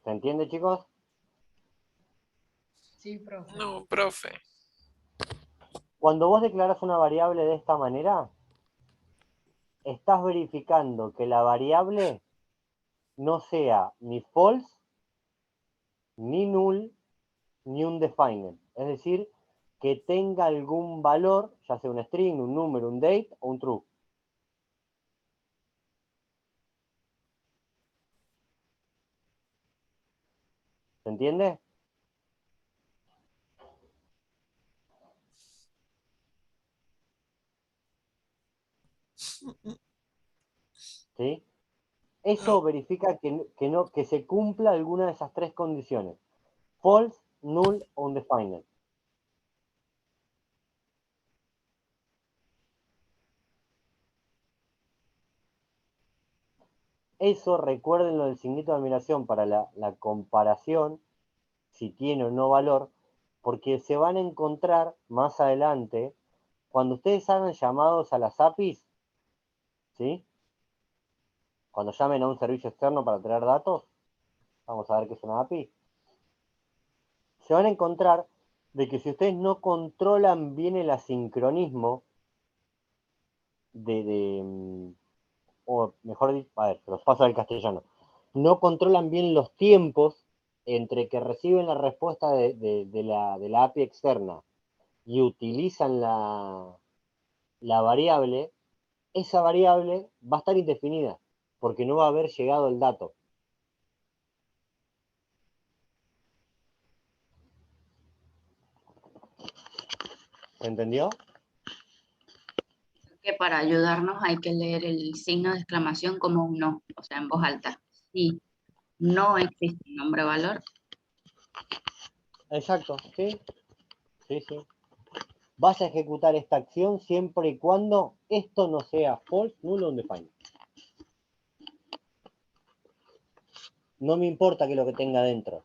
¿Se entiende, chicos? sí, profe. No, profe. Cuando vos declarás una variable de esta manera, estás verificando que la variable no sea ni false, ni null, ni undefined. Es decir, que tenga algún valor, ya sea un string, un número, un date o un true. ¿Se entiende? ¿Sí? Eso No, verifica que se cumpla alguna de esas tres condiciones. False, null o undefined. Eso, recuerden lo del signito de admiración para la comparación, si tiene o no valor, porque se van a encontrar más adelante, cuando ustedes hagan llamados a las APIs, ¿sí? Cuando llamen a un servicio externo para traer datos, vamos a ver qué es una API, se van a encontrar de que si ustedes no controlan bien el asincronismo o mejor dicho, a ver, los paso al castellano, no controlan bien los tiempos entre que reciben la respuesta de la API externa y utilizan la variable, esa variable va a estar indefinida, porque no va a haber llegado el dato. ¿Se entendió? Que para ayudarnos hay que leer el signo de exclamación como un no, o sea, en voz alta. Si no existe un nombre valor, Exacto, sí, sí, sí. Vas a ejecutar esta acción siempre y cuando esto no sea false, nulo o undefined. No me importa que lo que tenga adentro.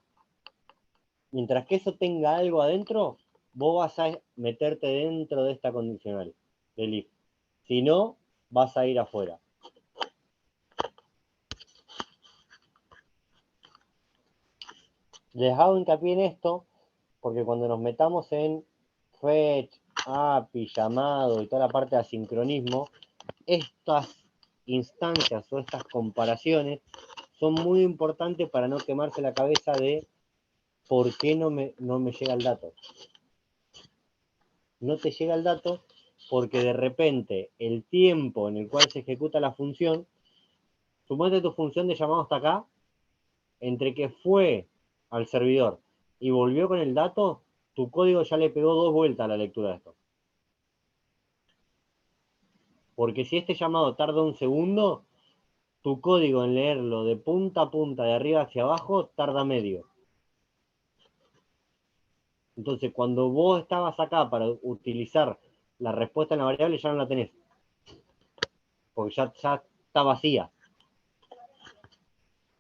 Mientras que eso tenga algo adentro, vos vas a meterte dentro de esta condicional del if. Si no, vas a ir afuera. Les hago hincapié en esto, porque cuando nos metamos en fetch, API, llamado y toda la parte de asincronismo, estas instancias o estas comparaciones son muy importantes para no quemarse la cabeza de por qué no me llega el dato. No te llega el dato porque de repente el tiempo en el cual se ejecuta la función, suponete tu función de llamado hasta acá, entre que fue al servidor y volvió con el dato, tu código ya le pegó 2 vueltas a la lectura de esto. Porque si este llamado tarda 1 segundo, tu código en leerlo de punta a punta, de arriba hacia abajo, tarda medio. Entonces, cuando vos estabas acá para utilizar la respuesta en la variable, ya no la tenés. Porque ya está vacía.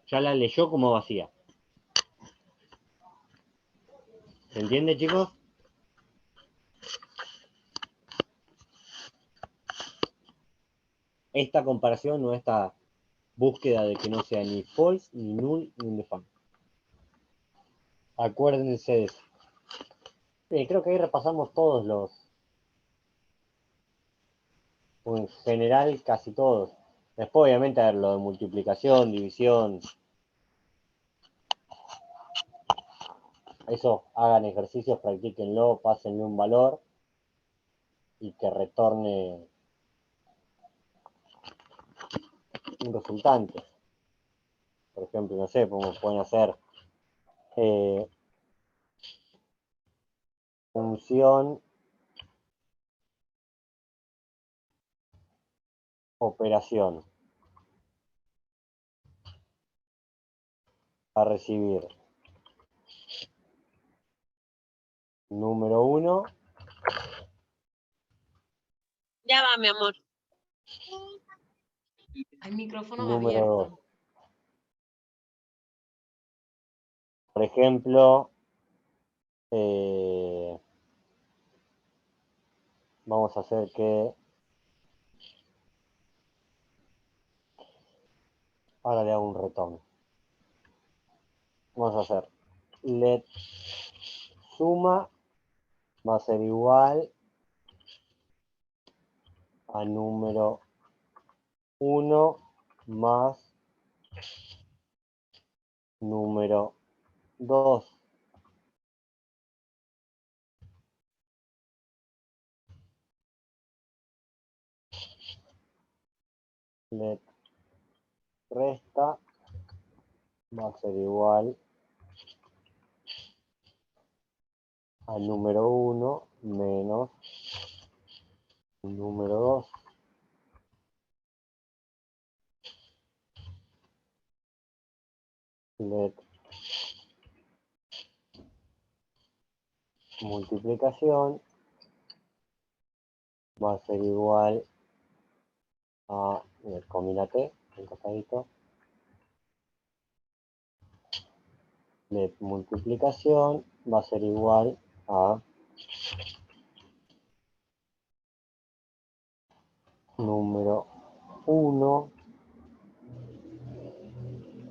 Ya la leyó como vacía. ¿Se entiende, chicos? Esta comparación o esta búsqueda de que no sea ni false, ni null, ni undefined. Acuérdense de eso. Creo que ahí repasamos todos los... o en general, casi todos. Después, obviamente, a ver lo de multiplicación, división. Eso, hagan ejercicios, practíquenlo, pásenle un valor y que retorne un resultante. Por ejemplo, no sé, pueden hacer función operación a recibir número 1. Ya va, mi amor. Hay micrófonos Número abiertos. 2. Por ejemplo, vamos a hacer que... Ahora le hago un retorno. Vamos a hacer let suma va a ser igual a número 1 más número 2. Let resta va a ser igual a número 1 menos número 2. Let multiplicación va a ser igual a, combínate, el costadito, de multiplicación va a ser igual a número 1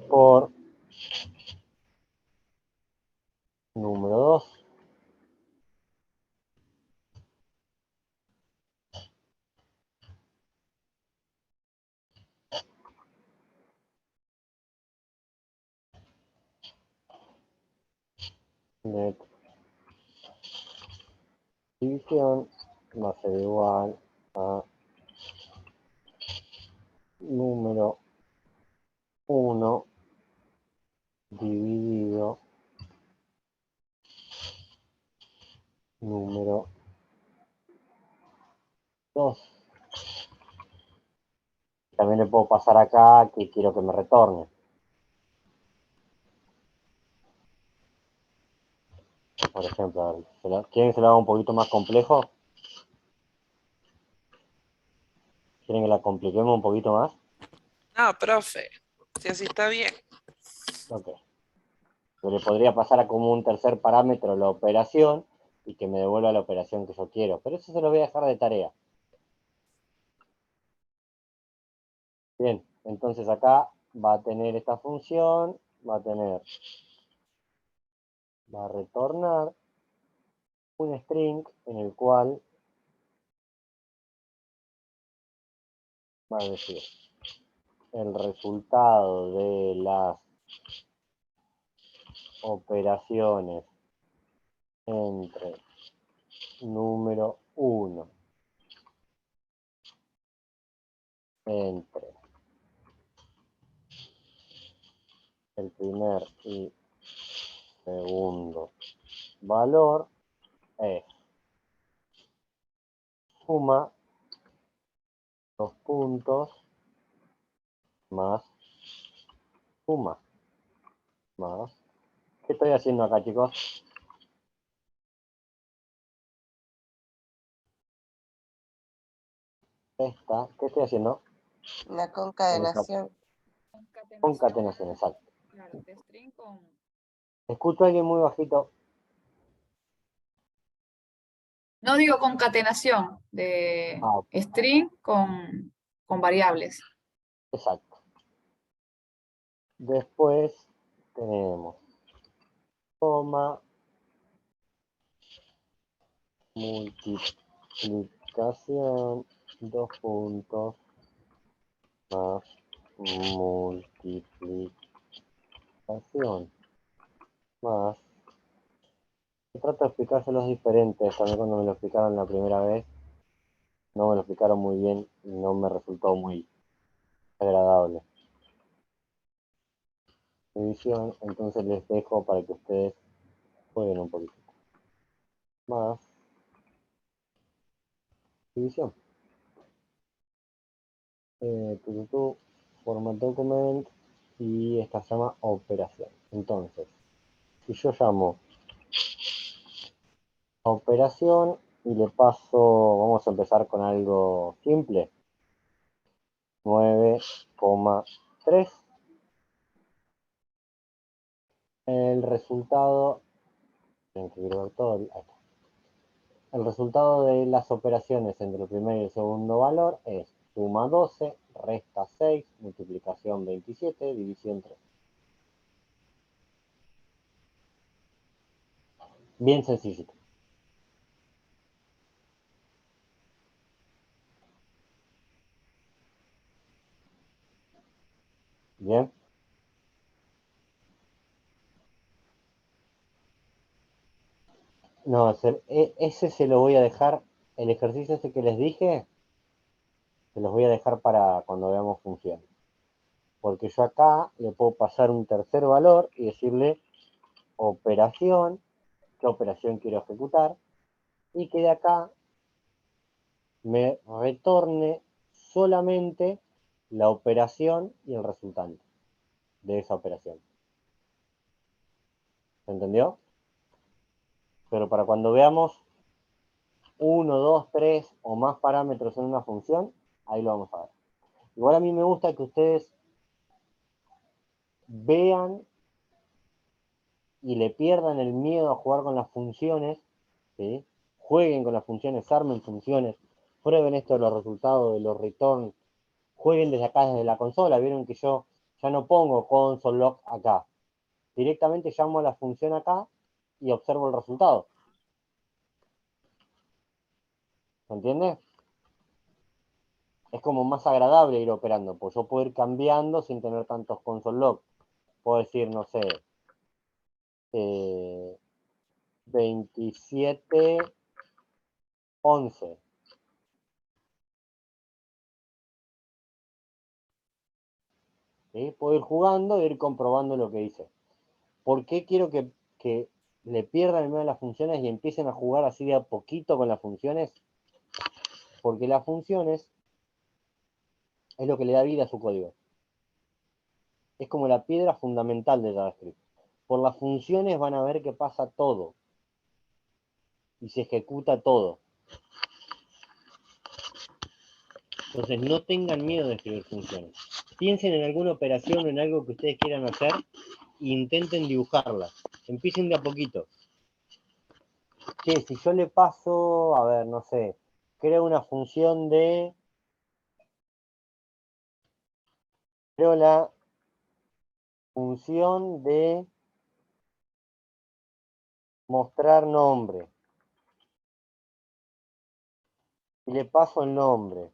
por número 2 de división va a ser igual a número 1 dividido número 2. También le puedo pasar acá que quiero que me retorne. Por ejemplo, a ver, ¿quieren que se lo haga un poquito más complejo? ¿Quieren que la compliquemos un poquito más? No, profe, si así está bien. Ok. Yo le podría pasar a como un tercer parámetro la operación y que me devuelva la operación que yo quiero. Pero eso se lo voy a dejar de tarea. Bien, entonces acá va a tener esta función, va a retornar un string en el cual va a decir el resultado de las operaciones entre número 1 entre el primer y segundo valor es suma los puntos más suma más. ¿Qué estoy haciendo acá, chicos? ¿Qué estoy haciendo? La concatenación. Concatenación, exacto. Claro, de string con... Escucho a alguien muy bajito. No digo concatenación de Ah, string con variables. exacto. Después tenemos coma, multiplicación, dos puntos, más multiplicación, más. Trato de explicárselos diferentes. También cuando me lo explicaron la primera vez, no me lo explicaron muy bien y no me resultó muy agradable. División, entonces les dejo para que ustedes jueguen un poquito. Más división. Format document y esta se llama operación. Entonces, si yo llamo operación y le paso, vamos a empezar con algo simple, 9,3. El resultado, tienen que ir todo, ahí está. El resultado de las operaciones entre el primer y el segundo valor es suma 12, resta 6, multiplicación 27, división 3. Bien sencillito. Bien. No, ese se lo voy a dejar, el ejercicio ese que les dije, se los voy a dejar para cuando veamos funciones. Porque yo acá le puedo pasar un tercer valor y decirle operación, qué operación quiero ejecutar, y que de acá me retorne solamente la operación y el resultante de esa operación. ¿Se entendió? Pero para cuando veamos 1, 2, 3 o más parámetros en una función, ahí lo vamos a ver. Igual a mí me gusta que ustedes vean y le pierdan el miedo a jugar con las funciones, ¿sí? Jueguen con las funciones, armen funciones, prueben esto de los resultados, de los returns, jueguen desde acá, desde la consola. Vieron que yo ya no pongo console log acá. Directamente llamo a la función acá y observo el resultado. ¿Se entiende? Es como más agradable ir operando, pues yo puedo ir cambiando sin tener tantos console log. Puedo decir, no sé, 27, 11. ¿Sí? Puedo ir jugando e ir comprobando lo que hice. ¿Por qué quiero que le pierdan el miedo a las funciones y empiecen a jugar así de a poquito con las funciones? Porque las funciones es lo que le da vida a su código. Es como la piedra fundamental de JavaScript. Por las funciones van a ver que pasa todo. Y se ejecuta todo. Entonces no tengan miedo de escribir funciones. Piensen en alguna operación o en algo que ustedes quieran hacer e intenten dibujarla. Empiecen de a poquito. Che, si yo le paso, a ver, no sé, creo una función de... Creo la función de mostrar nombre. Y le paso el nombre.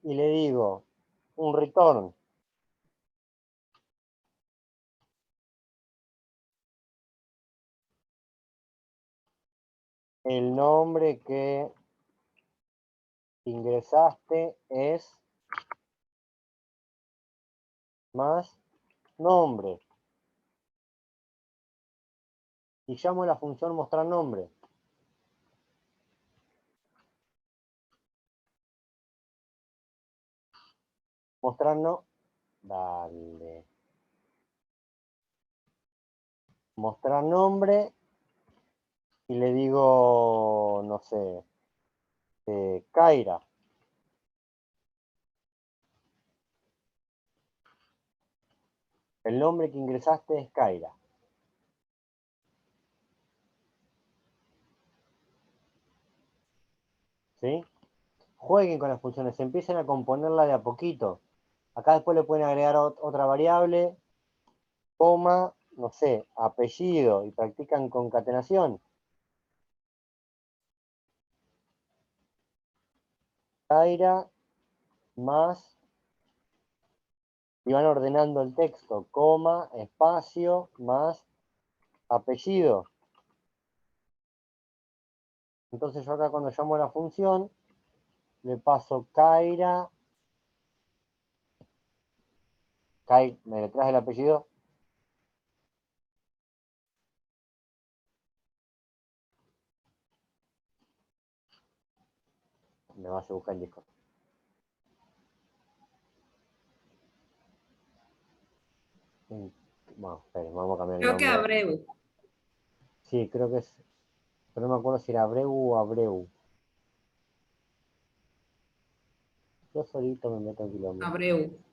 Y le digo un return. El nombre que ingresaste es más nombre. Y llamo a la función mostrar nombre. Mostrar no. Dale. Mostrar nombre. Y le digo, no sé, Kaira. El nombre que ingresaste es Kaira. ¿Sí? Jueguen con las funciones, empiecen a componerla de a poquito. Acá después le pueden agregar otra variable, coma, no sé, apellido, y practican concatenación. Kaira más, y van ordenando el texto, coma, espacio, más apellido. Entonces yo acá cuando llamo a la función, le paso Kaira, ¿me detrás del apellido? Me vas a buscar el disco. Bueno, esperen, vamos a cambiar el Creo que nombre. Abreu. Sí, creo que es, pero no me acuerdo si era Abreu o Abreu. Yo solito me meto en quilombo. Abreu.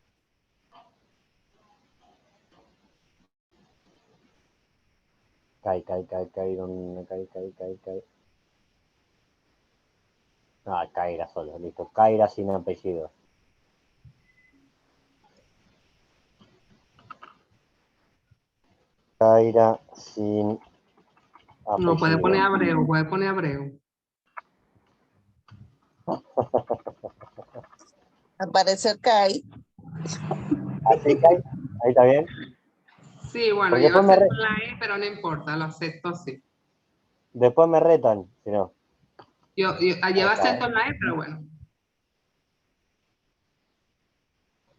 Cai. Ah, Kaira solo, listo. Kaira sin apellido. Kaira sin No, puede poner apellido. Abreu, puede poner Abreu. Apareció Kai. ¿Así, Kai? ¿Ahí está bien? Sí, bueno, Porque lleva después me, acento en la E, pero no importa, lo acepto así. después me retan, si no. Lleva acento en la E, pero bueno.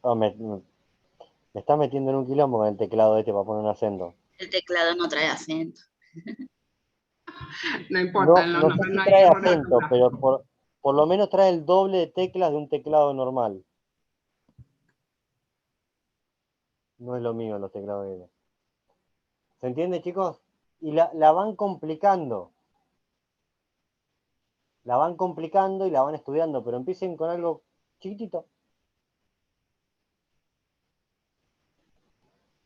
No, me está metiendo en un quilombo con el teclado este para poner un acento. El teclado no trae acento. No importa, No sé si trae acento, pero por lo menos trae el doble de teclas de un teclado normal. No es lo mío los teclados de... ¿Se entiende, chicos? Y la van complicando. La van complicando y la van estudiando, pero empiecen con algo chiquitito.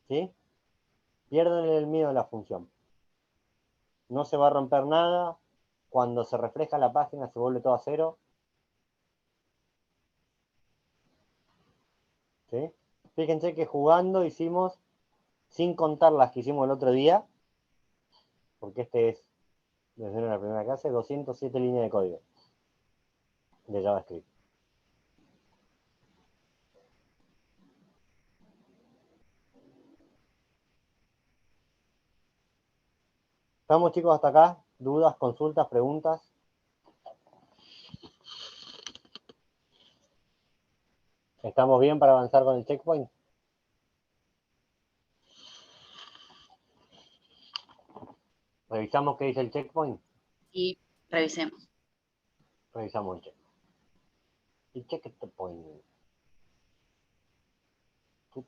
¿Sí? Pierden el miedo a la función. No se va a romper nada. Cuando se refresca la página se vuelve todo a cero. ¿Sí? Fíjense que jugando hicimos, sin contar las que hicimos el otro día, porque este es, desde la primera clase, 207 líneas de código de JavaScript. ¿Estamos, chicos, hasta acá? ¿Dudas, consultas, preguntas? ¿Estamos bien para avanzar con el checkpoint? ¿Revisamos qué dice el checkpoint? Y revisemos. Revisamos el checkpoint. El checkpoint.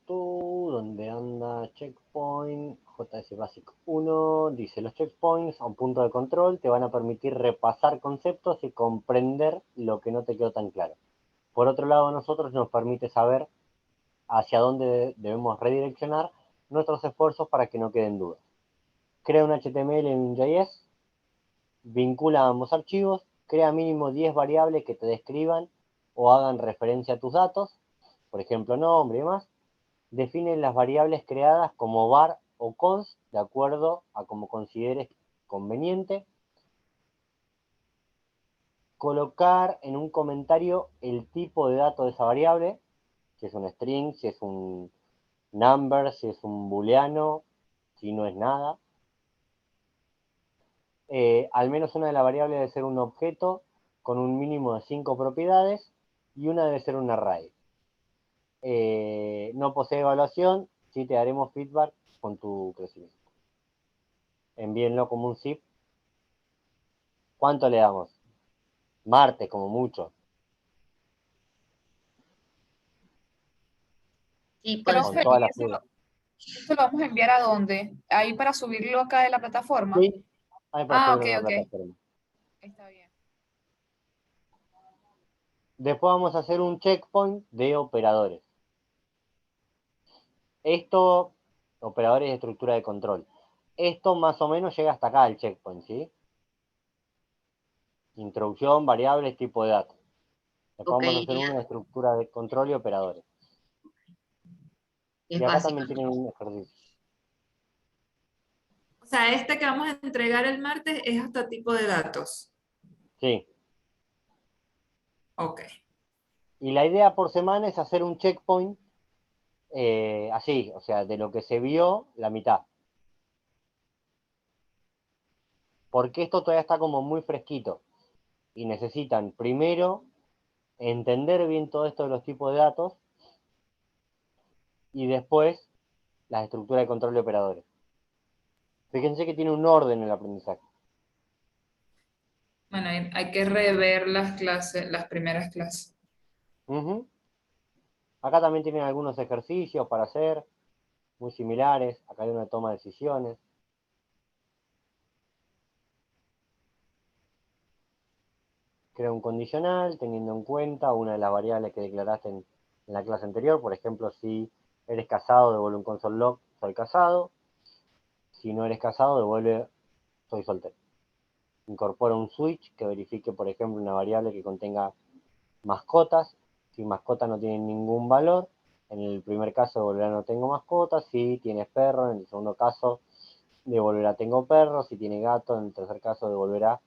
¿Dónde anda checkpoint? JS Basic 1 dice: los checkpoints a un punto de control te van a permitir repasar conceptos y comprender lo que no te quedó tan claro. Por otro lado, a nosotros nos permite saber hacia dónde debemos redireccionar nuestros esfuerzos para que no queden dudas. Crea un HTML en un JS, vincula ambos archivos, crea mínimo 10 variables que te describan o hagan referencia a tus datos, por ejemplo, nombre y demás. Define las variables creadas como var o const, de acuerdo a como consideres conveniente. Colocar en un comentario el tipo de dato de esa variable, si es un string, si es un number, si es un booleano, si no es nada. Al menos una de las variables debe ser un objeto con un mínimo de 5 propiedades y una debe ser un array. No posee evaluación, sí te daremos feedback con tu crecimiento. Envíenlo como un zip. ¿Cuánto le damos? Martes, como mucho. Sí, puede Con ser. todas las Profe, pruebas. ¿esto lo vamos a enviar a dónde? ¿Ahí para subirlo acá de la plataforma? Sí, hay para Ah, ok, subirlo en la ok. plataforma. Está bien. Después vamos a hacer un checkpoint de operadores. Esto, operadores de estructura de control. Esto más o menos llega hasta acá el checkpoint, ¿sí? Introducción, variables, tipo de datos. Después Ok, vamos a hacer una de estructura de control y operadores. es Y acá básico. también tienen un ejercicio. O sea, este que vamos a entregar el martes es hasta tipo de datos. Sí. Ok. Y la idea por semana es hacer un checkpoint así, o sea, de lo que se vio, la mitad. Porque esto todavía está como muy fresquito. Y necesitan primero entender bien todo esto de los tipos de datos y después las estructuras de control de operadores. Fíjense que tiene un orden el aprendizaje. Bueno, hay que rever las clases, las primeras clases. Uh-huh. Acá también tienen algunos ejercicios para hacer, muy similares. Acá hay una toma de decisiones. Crea un condicional teniendo en cuenta una de las variables que declaraste en la clase anterior. Por ejemplo, si eres casado, devuelve un console log, soy casado. Si no eres casado, devuelve soy soltero. Incorpora un switch que verifique, por ejemplo, una variable que contenga mascotas. Si mascotas no tienen ningún valor, en el primer caso devolverá no tengo mascotas. Si tienes perro, en el segundo caso devolverá tengo perro. Si tiene gato, en el tercer caso devolverá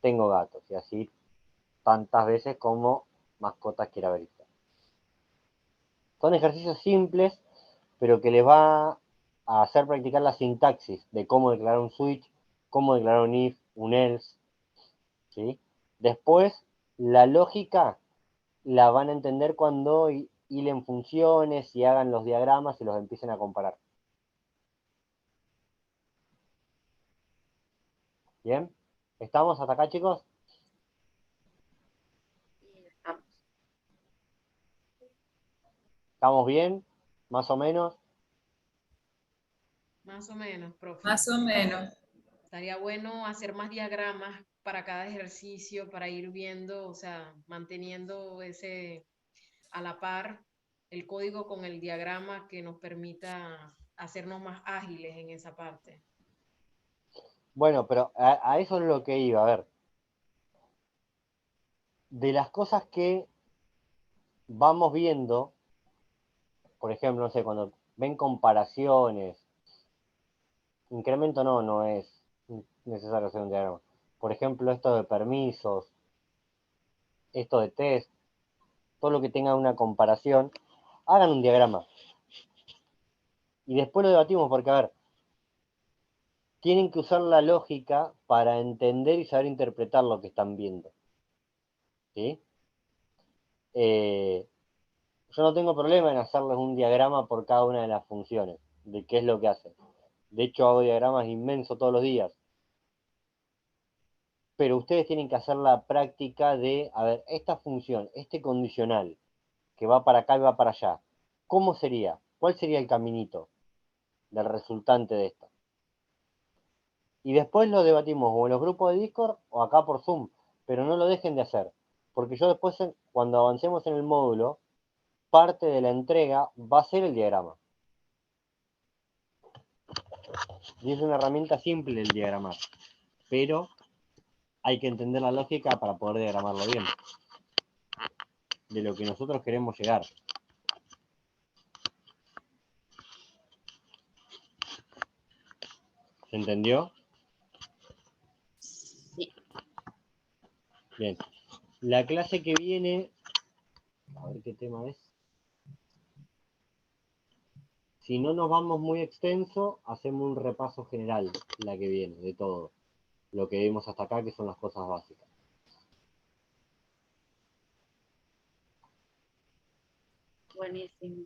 tengo gatos. Y así tantas veces como mascotas quiera verificar. Son ejercicios simples, pero que les va a hacer practicar la sintaxis de cómo declarar un switch, cómo declarar un if, un else, ¿sí? Después, la lógica la van a entender cuando hilen funciones y hagan los diagramas y los empiecen a comparar. ¿Bien? ¿Estamos hasta acá, chicos? ¿Estamos bien? ¿Más o menos? Más o menos, profe. Más o menos. Estaría bueno hacer más diagramas para cada ejercicio, para ir viendo, o sea, manteniendo ese a la par el código con el diagrama que nos permita hacernos más ágiles en esa parte. Bueno, pero a eso es lo que iba, a ver. De las cosas que vamos viendo, por ejemplo, no sé, cuando ven comparaciones, incremento no es necesario hacer un diagrama. Por ejemplo, esto de permisos, esto de test, todo lo que tenga una comparación, hagan un diagrama. Y después lo debatimos porque, a ver, tienen que usar la lógica para entender y saber interpretar lo que están viendo. ¿Sí? Yo no tengo problema en hacerles un diagrama por cada una de las funciones, de qué es lo que hacen. De hecho, hago diagramas inmensos todos los días. Pero ustedes tienen que hacer la práctica de, a ver, esta función, este condicional, que va para acá y va para allá, ¿cómo sería? ¿Cuál sería el caminito del resultante de esto? Y después lo debatimos o en los grupos de Discord o acá por Zoom, pero no lo dejen de hacer, porque yo después, cuando avancemos en el módulo, parte de la entrega va a ser el diagrama. Y es una herramienta simple el diagramar, pero hay que entender la lógica para poder diagramarlo bien, de lo que nosotros queremos llegar. ¿Se entendió? Sí. Bien. La clase que viene, a ver qué tema es. Si no nos vamos muy extenso, hacemos un repaso general, la que viene, de todo. Lo que vimos hasta acá, que son las cosas básicas. Buenísimo.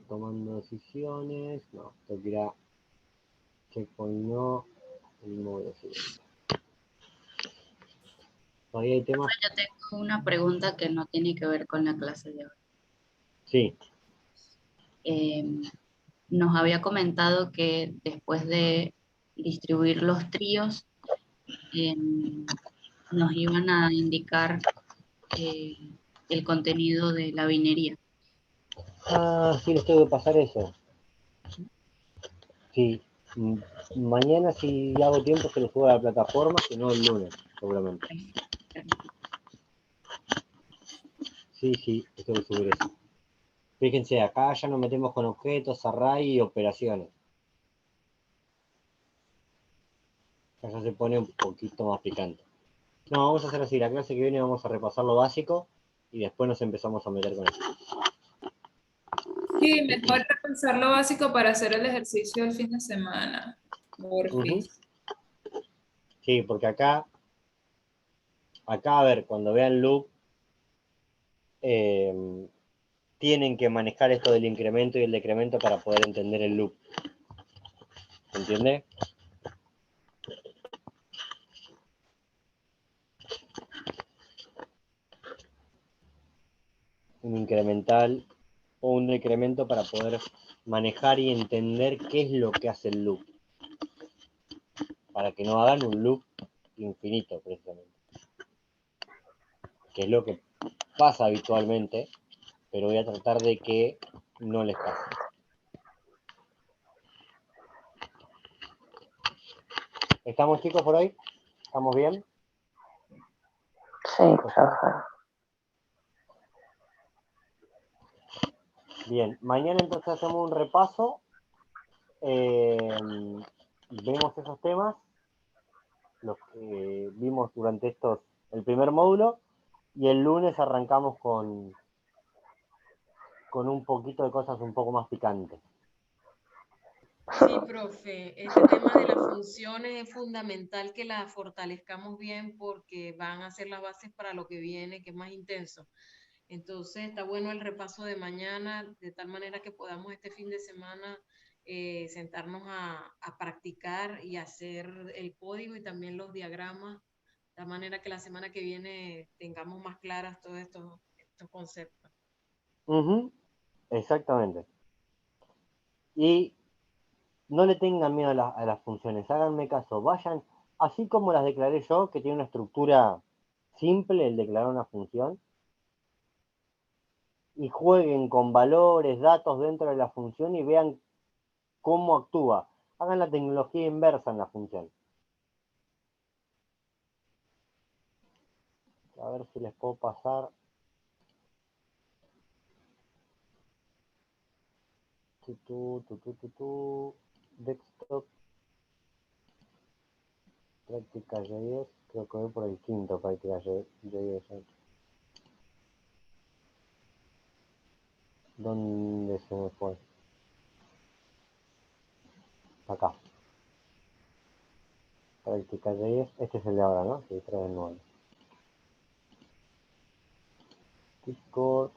Tomando decisiones, no, esto que irá checkpoint no, el módulo siguiente. Todavía hay temas. Yo tengo una pregunta que no tiene que ver con la clase de hoy. Sí. Nos había comentado que después de distribuir los tríos, nos iban a indicar el contenido de la binería. Ah, sí, les tengo que pasar eso. Sí. Mañana, si hago tiempo, se lo subo a la plataforma, si no el lunes, seguramente. Sí, les tengo que subir eso. Fíjense, acá ya nos metemos con objetos, array y operaciones. Acá ya se pone un poquito más picante. No, vamos a hacer así, la clase que viene vamos a repasar lo básico y después nos empezamos a meter con eso. Sí, mejor repensar lo básico para hacer el ejercicio el fin de semana. Porfis. Sí, porque acá, a ver, cuando vean loop, tienen que manejar esto del incremento y el decremento para poder entender el loop. ¿Se entiende? Un incremental o un decremento para poder manejar y entender qué es lo que hace el loop. Para que no hagan un loop infinito, precisamente. Que es lo que pasa habitualmente, pero voy a tratar de que no les pase. ¿Estamos, chicos, por hoy? ¿Estamos bien? Sí, profe. Bien, mañana entonces hacemos un repaso, vemos esos temas, los que vimos durante el primer módulo, y el lunes arrancamos con un poquito de cosas un poco más picantes. Sí, profe, este tema de las funciones es fundamental que las fortalezcamos bien porque van a ser las bases para lo que viene, que es más intenso. Entonces está bueno el repaso de mañana, de tal manera que podamos este fin de semana sentarnos a practicar y hacer el código y también los diagramas, de tal manera que la semana que viene tengamos más claras todos estos conceptos. Exactamente. Y no le tengan miedo a las funciones, háganme caso, vayan, así como las declaré yo, que tiene una estructura simple el declarar una función, y jueguen con valores, datos dentro de la función y vean cómo actúa. Hagan la tecnología inversa en la función. A ver si les puedo pasar. Desktop. Práctica.js. Creo que voy por el quinto práctica.js. ¿Dónde se me fue? Acá. Práctica.js. Este es el de ahora, ¿no? Sí, 3 del 9. Discord.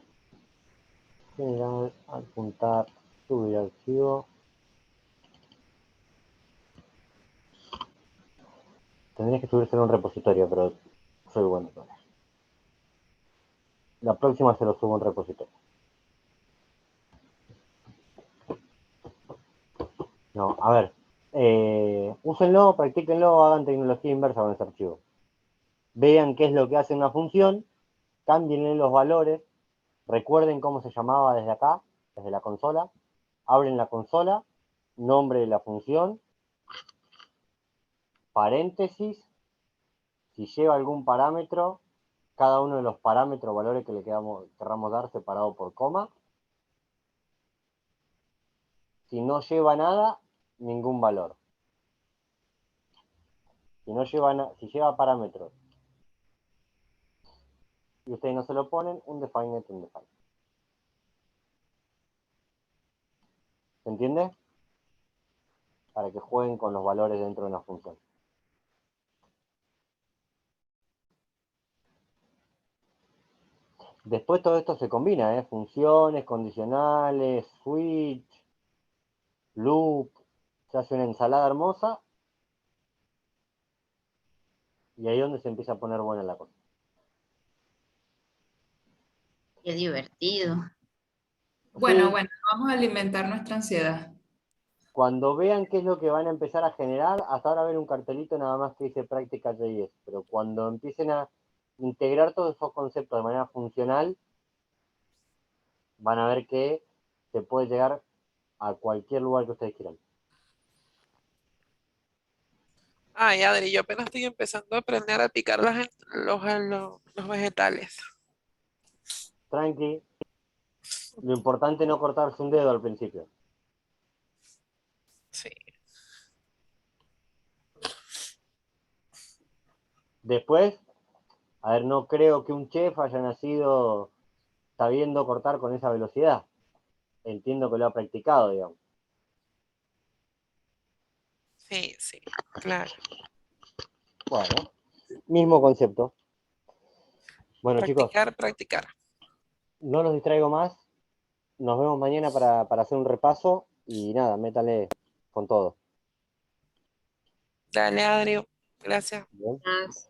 General. Adjuntar. Subir archivo. Tendría que subirse en un repositorio, pero soy bueno con eso. La próxima se lo subo en repositorio. No, a ver. Úsenlo, practíquenlo, hagan tecnología inversa con ese archivo. Vean qué es lo que hace una función, cámbienle los valores, recuerden cómo se llamaba desde acá, desde la consola, abren la consola, nombre de la función, paréntesis, si lleva algún parámetro, cada uno de los parámetros, valores que le querramos dar separado por coma. Si no lleva nada, ningún valor. Si lleva parámetros y ustedes no se lo ponen, un define. ¿Se entiende? Para que jueguen con los valores dentro de una función. Después todo esto se combina, funciones, condicionales, switch, loop, se hace una ensalada hermosa y ahí es donde se empieza a poner buena la cosa. Qué divertido. Bueno, Sí. bueno, vamos a alimentar nuestra ansiedad. Cuando vean qué es lo que van a empezar a generar, hasta ahora ven un cartelito nada más que dice práctica.js, pero cuando empiecen a integrar todos esos conceptos de manera funcional, van a ver que se puede llegar a cualquier lugar que ustedes quieran. Ay, Adri, yo apenas estoy empezando a aprender a picar los vegetales. Tranqui. Lo importante es no cortarse un dedo al principio. Sí. Después, a ver, no creo que un chef haya nacido sabiendo cortar con esa velocidad. Entiendo que lo ha practicado, digamos. Sí, sí, claro. Bueno, mismo concepto. Bueno, chicos, Practicar. no los distraigo más. Nos vemos mañana para hacer un repaso y nada, métale con todo. Dale, Adri. Gracias. ¿Bien? Gracias.